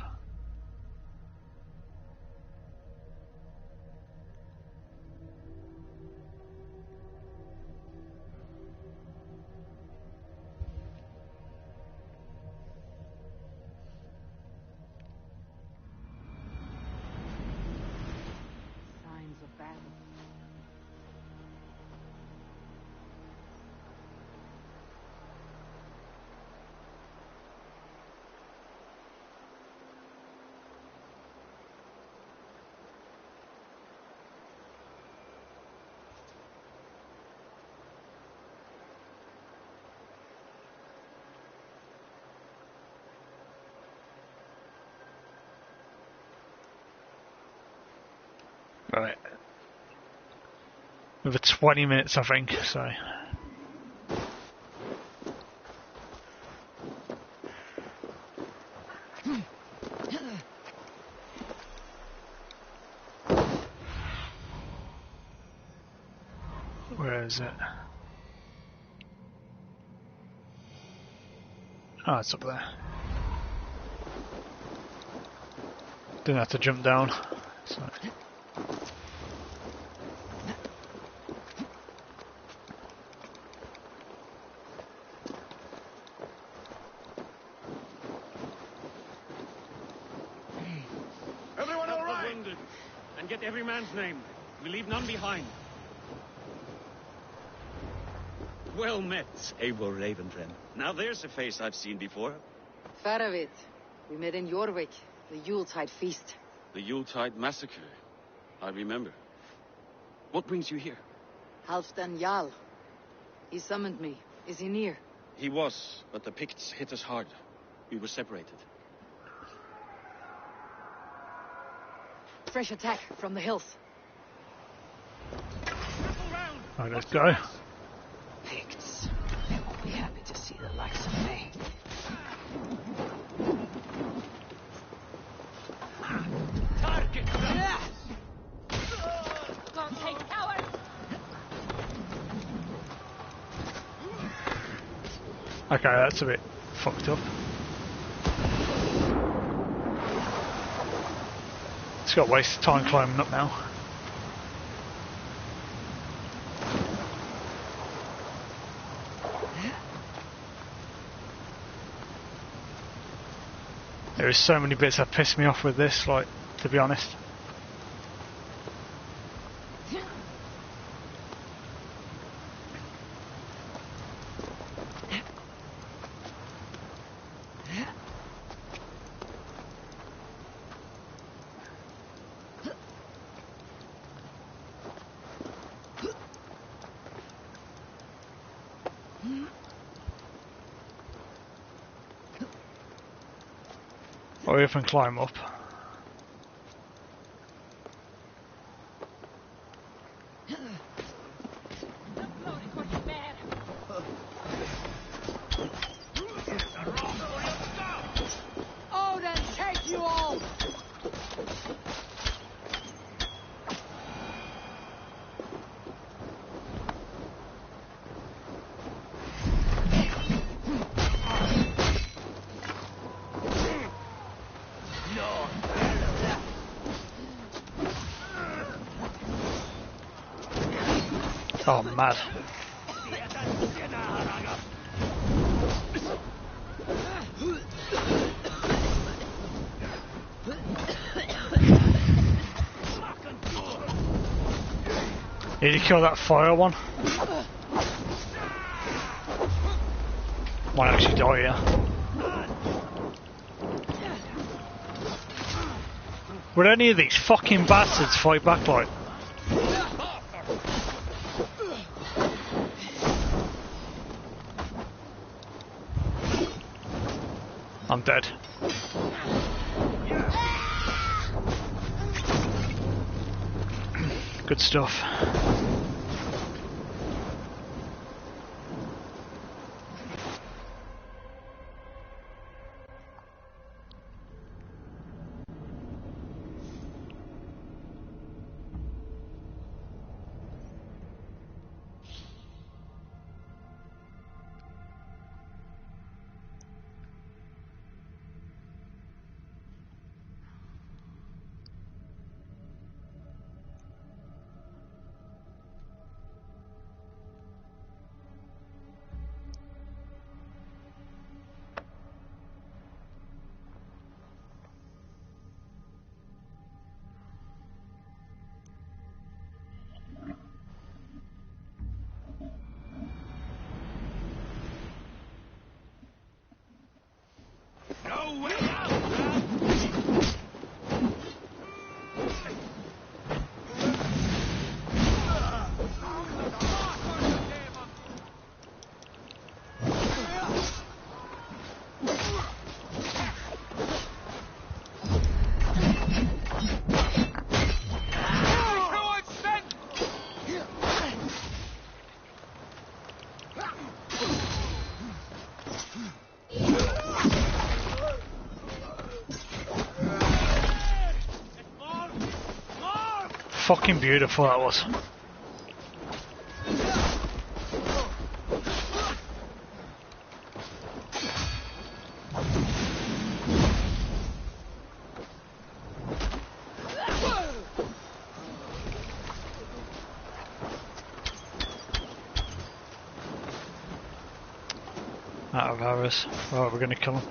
Right. Over 20 minutes, I think, so. Where is it? Oh, it's up there. Didn't have to jump down. So. Everyone all right? Wounded. And get every man's name. We leave none behind. Well met, Eivor Ravenfriend. Now there's a face I've seen before. Faravit. We met in Jorvik, the Yuletide feast. The Yuletide massacre. I remember. What brings you here? Halfdan Jarl. He summoned me. Is he near? He was, but the Picts hit us hard. We were separated. Fresh attack from the hills. Alright, let's go. Picts. They won't be happy to see the likes of me. Target! Don't take cowards! Okay, that's a bit fucked up. It's got to waste time climbing up now. There is so many bits that piss me off with this, like, to be honest. Or even climb up. Oh, then take you all! Oh, mad. Did you kill that fire one? Might actually die here. Would any of these fucking bastards fight back like? I'm dead. Good stuff. Fucking beautiful that was. Out of arrows. Right, we're gonna kill him.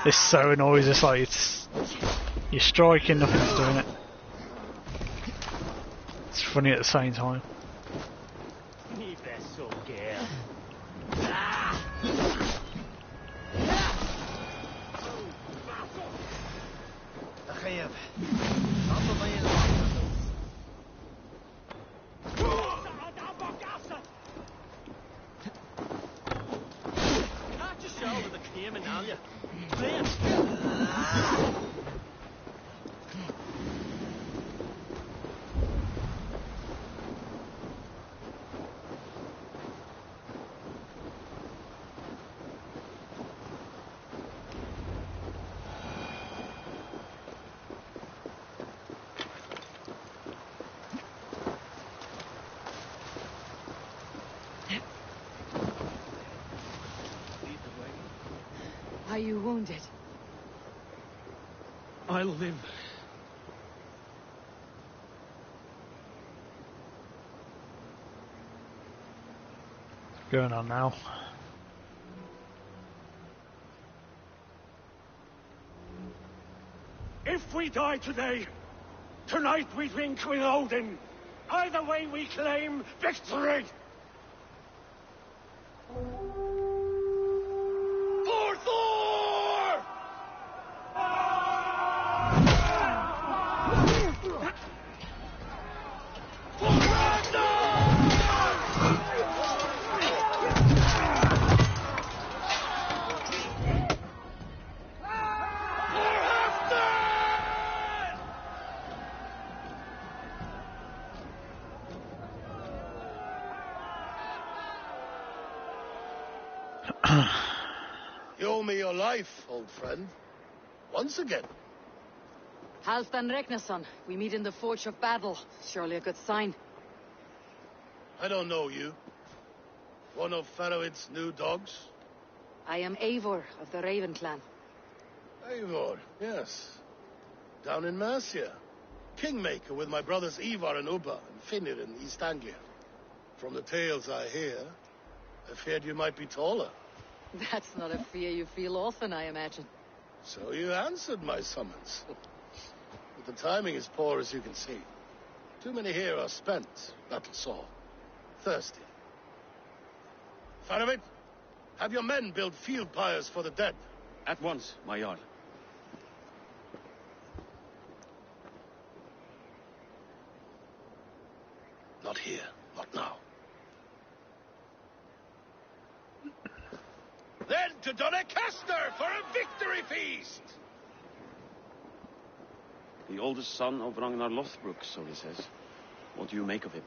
This so annoys us, like you're striking, nothing's doing it. It's funny at the same time. Are you wounded? I'll live. What's going on now? If we die today, tonight we drink with Odin. Either way we claim victory! For Thor! For You owe me your life, old friend. Once again. Halfdan Ragnarsson, we meet in the Forge of Battle. Surely a good sign. I don't know you. One of Faroid's new dogs? I am Eivor of the Raven clan. Eivor, yes. Down in Mercia. Kingmaker with my brothers Ivar and Ubba and Finnr in East Anglia. From the tales I hear, I feared you might be taller. That's not a fear you feel often, I imagine. So you answered my summons. But the timing is poor, as you can see. Too many here are spent, battle-sore, thirsty. Faramir, have your men build field pyres for the dead. At once, my Jarl. Not here, not now. Then to Doncaster for a victory feast! The oldest son of Ragnar Lothbrok, so he says. What do you make of him?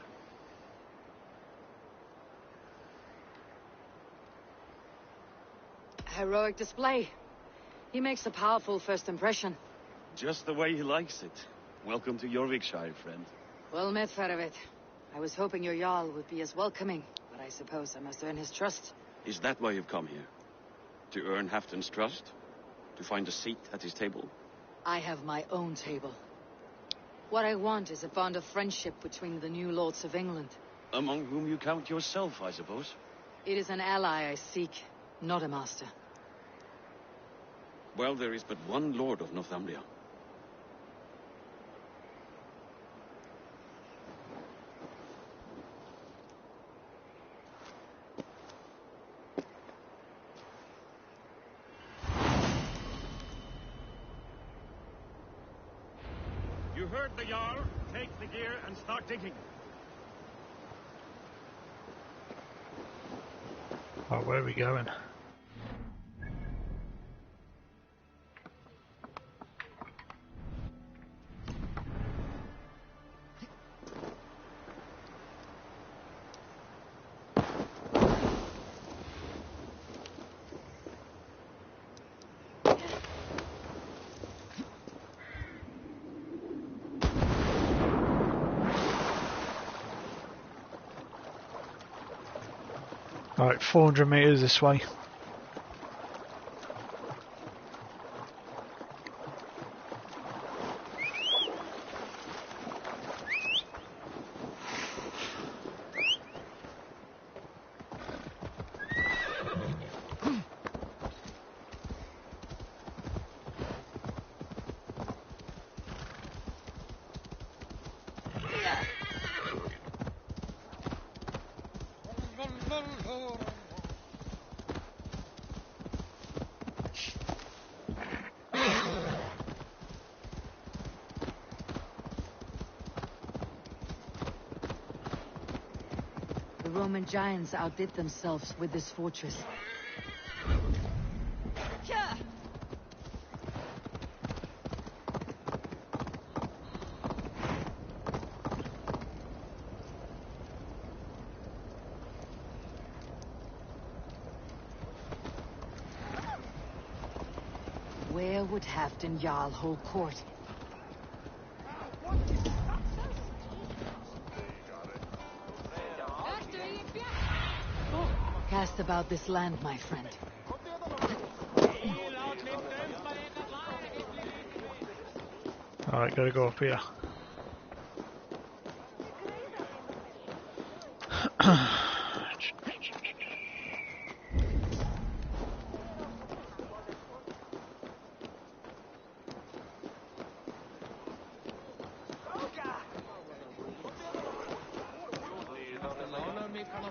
Heroic display. He makes a powerful first impression. Just the way he likes it. Welcome to Jorvikshire, friend. Well met, Faramir. I was hoping your Jarl would be as welcoming, but I suppose I must earn his trust. Is that why you've come here? To earn Halfdan's trust? To find a seat at his table? I have my own table. What I want is a bond of friendship between the new lords of England. Among whom you count yourself, I suppose? It is an ally I seek, not a master. Well, there is but one lord of Northumbria. You heard the Jarl. Take the gear and start digging. Oh, where are we going? Alright, 400 meters this way. The Roman giants outdid themselves with this fortress. Where would Halfdan Jarl hold court? Cast about this land, my friend. Alright, gotta go up here.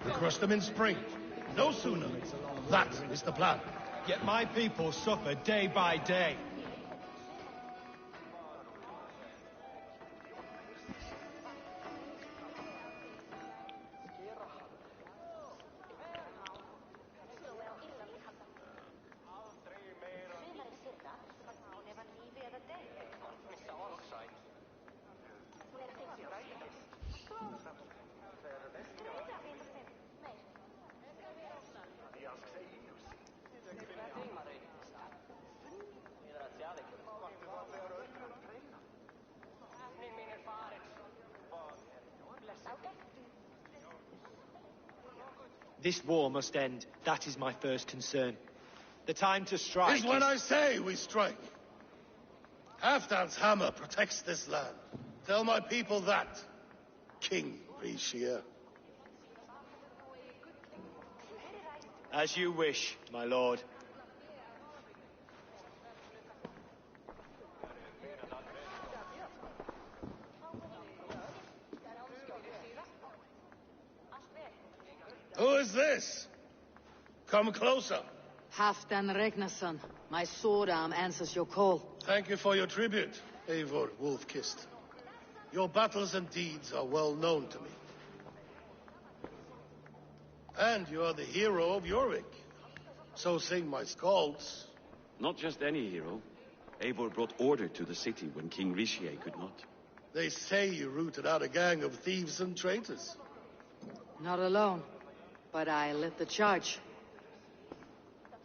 We crush them in spring. No sooner. That is the plan. Yet my people suffer day by day. This war must end. That is my first concern. The time to strike is when I say we strike. Halfdan's hammer protects this land. Tell my people that, King Rishia. As you wish, my lord. Who is this? Come closer. Halfdan Ragnarsson. My sword arm answers your call. Thank you for your tribute, Eivor Wolf-Kissed. Your battles and deeds are well known to me. And you are the hero of Jorvik. So sing my skalds. Not just any hero. Eivor brought order to the city when King Rishie could not. They say you rooted out a gang of thieves and traitors. Not alone, but I led the charge.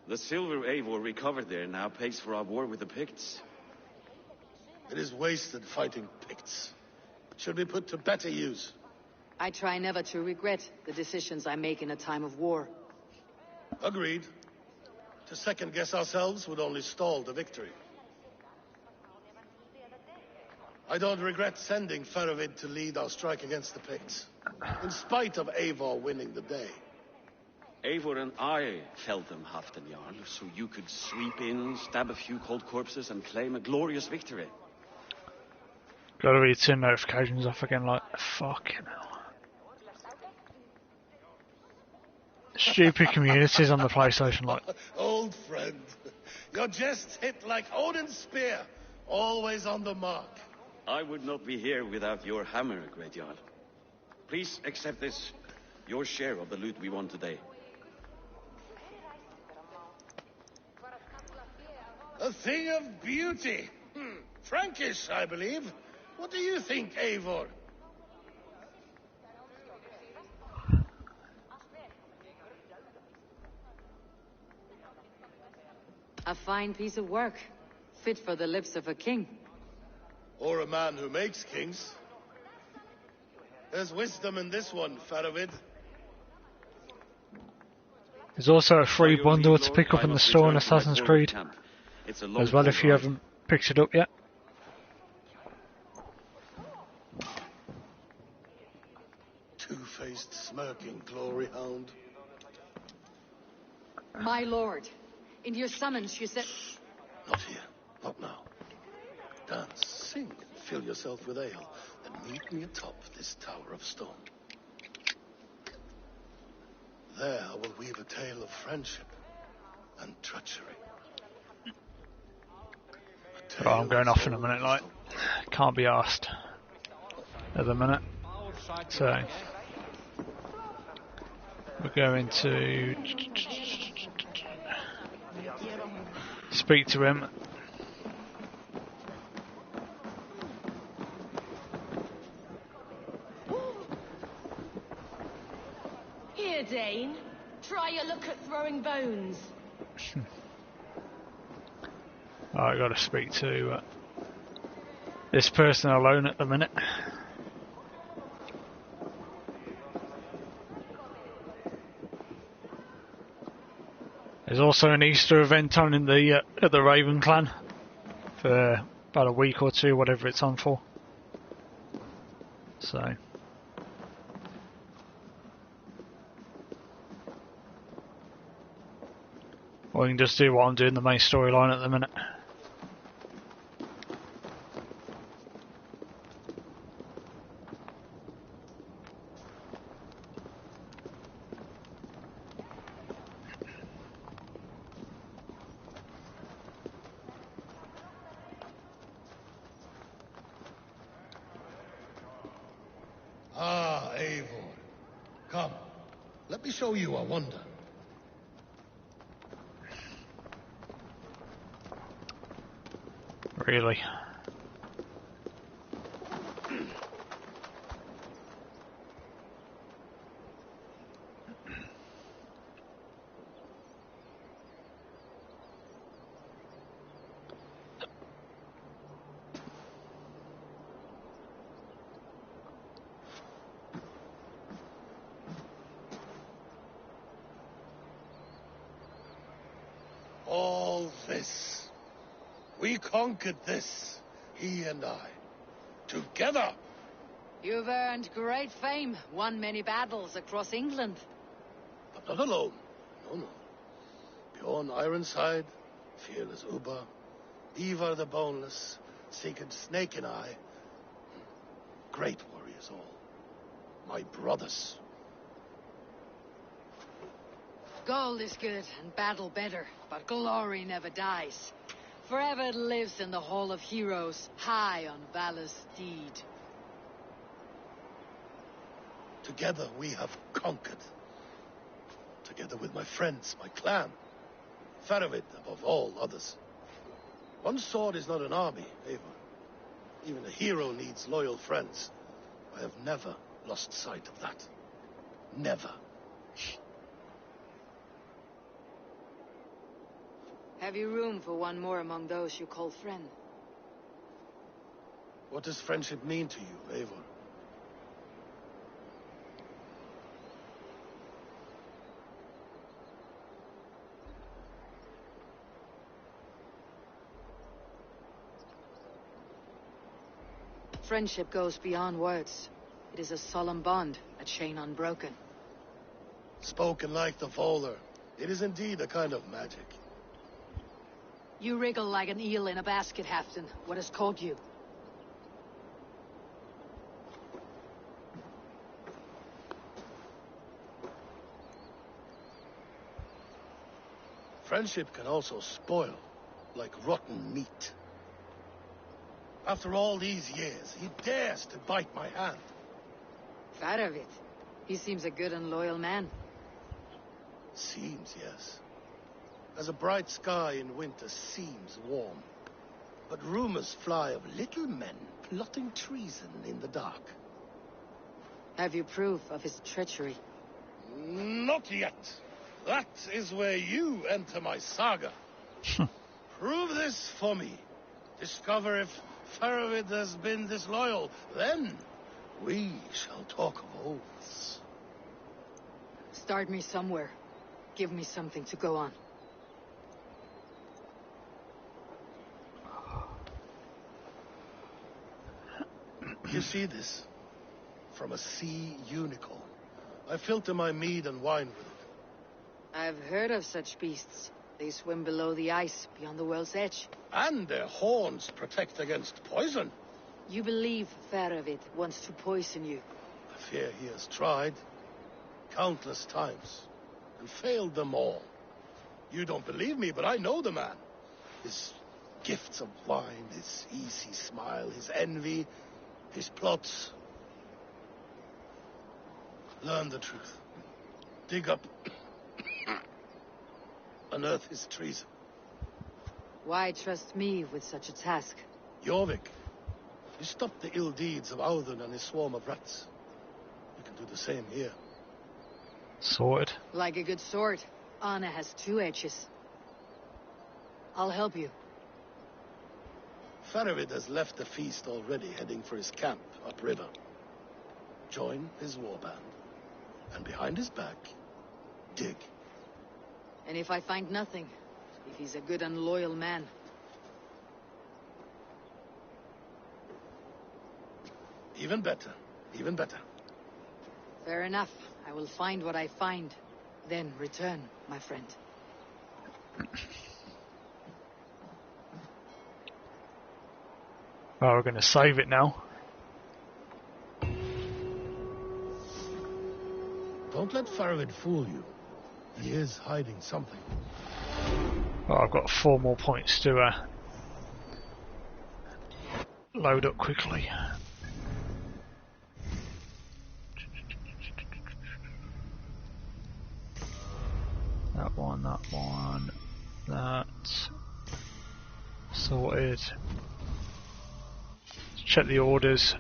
The silver Eivor recovered there now pays for our war with the Picts. It is wasted fighting Picts. Should be put to better use. I try never to regret the decisions I make in a time of war. Agreed. To second-guess ourselves would only stall the victory. I don't regret sending Faravid to lead our strike against the Picts, in spite of Eivor winning the day. Eivor and I felled them, Halfdan Jarl, so you could sweep in, stab a few cold corpses, and claim a glorious victory. Gotta read 2 notifications off again, like, fucking hell. Stupid communities on the PlayStation, like. Old friend, your jests hit like Odin's spear, always on the mark. I would not be here without your hammer, Great Jarl. Please accept this, your share of the loot we won today. A thing of beauty. Frankish, I believe. What do you think, Eivor? A fine piece of work, fit for the lips of a king. Or a man who makes kings. There's wisdom in this one, Faravid. There's also a free bundle to pick up in the store in Assassin's Creed, as well if you haven't picked it up yet. Two-faced, smirking glory hound. My lord, in your summons you said... Not here, not now. Dance, sing, and fill yourself with ale, and meet me atop this tower of stone. There I will weave a tale of friendship and treachery. Oh, I'm going off in a minute, like, can't be asked at the minute. So, we're going to speak to him. Here, Dane. Try your luck at throwing bones. I got to speak to this person alone at the minute. There's also an Easter event on in the at the Raven Clan for about a week or two, whatever it's on for. So. Or we can just do what I'm doing, the main storyline at the minute. Ah, Eivor. Come, let me show you a wonder. Really? All this. We conquered this, he and I. Together! You've earned great fame, won many battles across England. But not alone. No. Bjorn Ironside, fearless Ubba, Ivar the Boneless, Sigurd Snake and I. Great warriors all. My brothers. Gold is good and battle better, but glory never dies. Forever it lives in the Hall of Heroes, high on valor's steed. Together we have conquered. Together with my friends, my clan. Faravid above all others. One sword is not an army, Eivor. Even a hero needs loyal friends. I have never lost sight of that. Never. Have you room for one more among those you call friend? What does friendship mean to you, Eivor? Friendship goes beyond words. It is a solemn bond, a chain unbroken. Spoken like the Volar, it is indeed a kind of magic. You wriggle like an eel in a basket, Halfton. What has caught you? Friendship can also spoil, like rotten meat. After all these years, he dares to bite my hand. Faravid. He seems a good and loyal man. Seems, yes. As a bright sky in winter seems warm. But rumors fly of little men plotting treason in the dark. Have you proof of his treachery? Not yet. That is where you enter my saga. Prove this for me. Discover if Faravid has been disloyal. Then we shall talk of oaths. Start me somewhere. Give me something to go on. You see this? From a sea unicorn. I filter my mead and wine with it. I've heard of such beasts. They swim below the ice, beyond the world's edge. And their horns protect against poison. You believe Faravid wants to poison you? I fear he has tried. Countless times. And failed them all. You don't believe me, but I know the man. His gifts of wine, his easy smile, his envy, his plots. Learn the truth. Dig up. Unearth his treason. Why trust me with such a task? Jorvik, you stopped the ill deeds of Audun and his swarm of rats. You can do the same here. Sorted. Like a good sword, honor has two edges. I'll help you. Faravid has left the feast already, heading for his camp upriver. Join his warband. And behind his back, dig. And if I find nothing, if he's a good and loyal man? Even better. Even better. Fair enough. I will find what I find. Then return, my friend. Well, we're going to save it now. Don't let Farragut fool you. He is hiding something. Well, I've got 4 more points to load up quickly. That one, that. Sorted. Let's check the orders.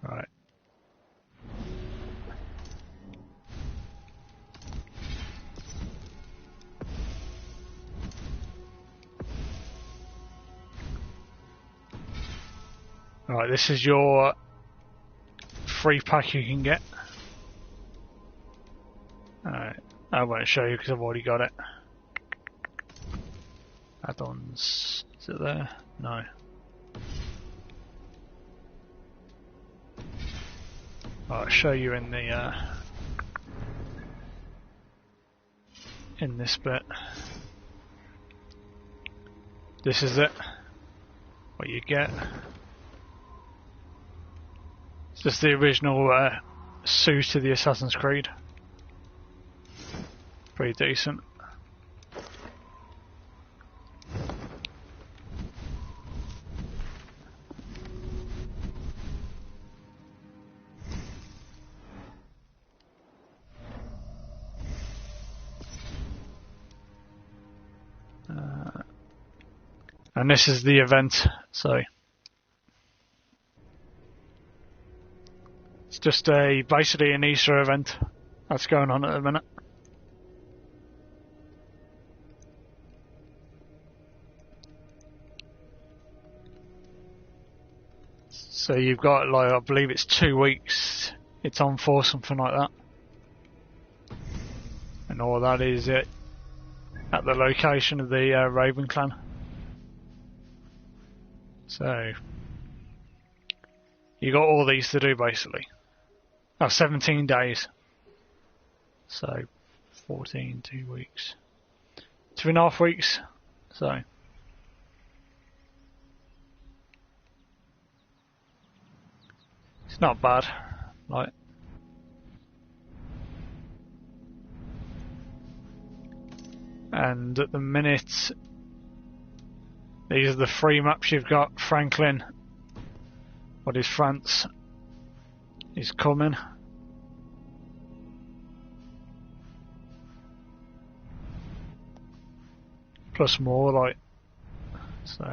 Right. Right, this is your free pack you can get. Alright, I won't show you because I've already got it. Add-ons, is it there? No. I'll show you in the in this bit. This is it. What you get. It's just the original suit of the Assassin's Creed. Pretty decent. And this is the event, so it's just basically an Easter event that's going on at the minute. So you've got, like, I believe it's 2 weeks it's on for, something like that. And all that is it at the location of the Raven clan. So you got all these to do basically. 17 days. So 14, 2 weeks. 2.5 weeks. So it's not bad. Like, and at the minute, these are the 3 maps you've got. Franklin, what is France, is coming. Plus more, like, so.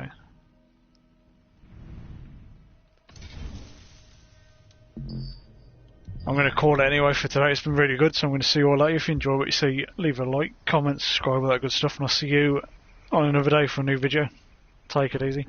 I'm going to call it anyway for today. It's been really good, so I'm going to see you all later. If you enjoy what you see, leave a like, comment, subscribe, all that good stuff, and I'll see you on another day for a new video. Take it easy.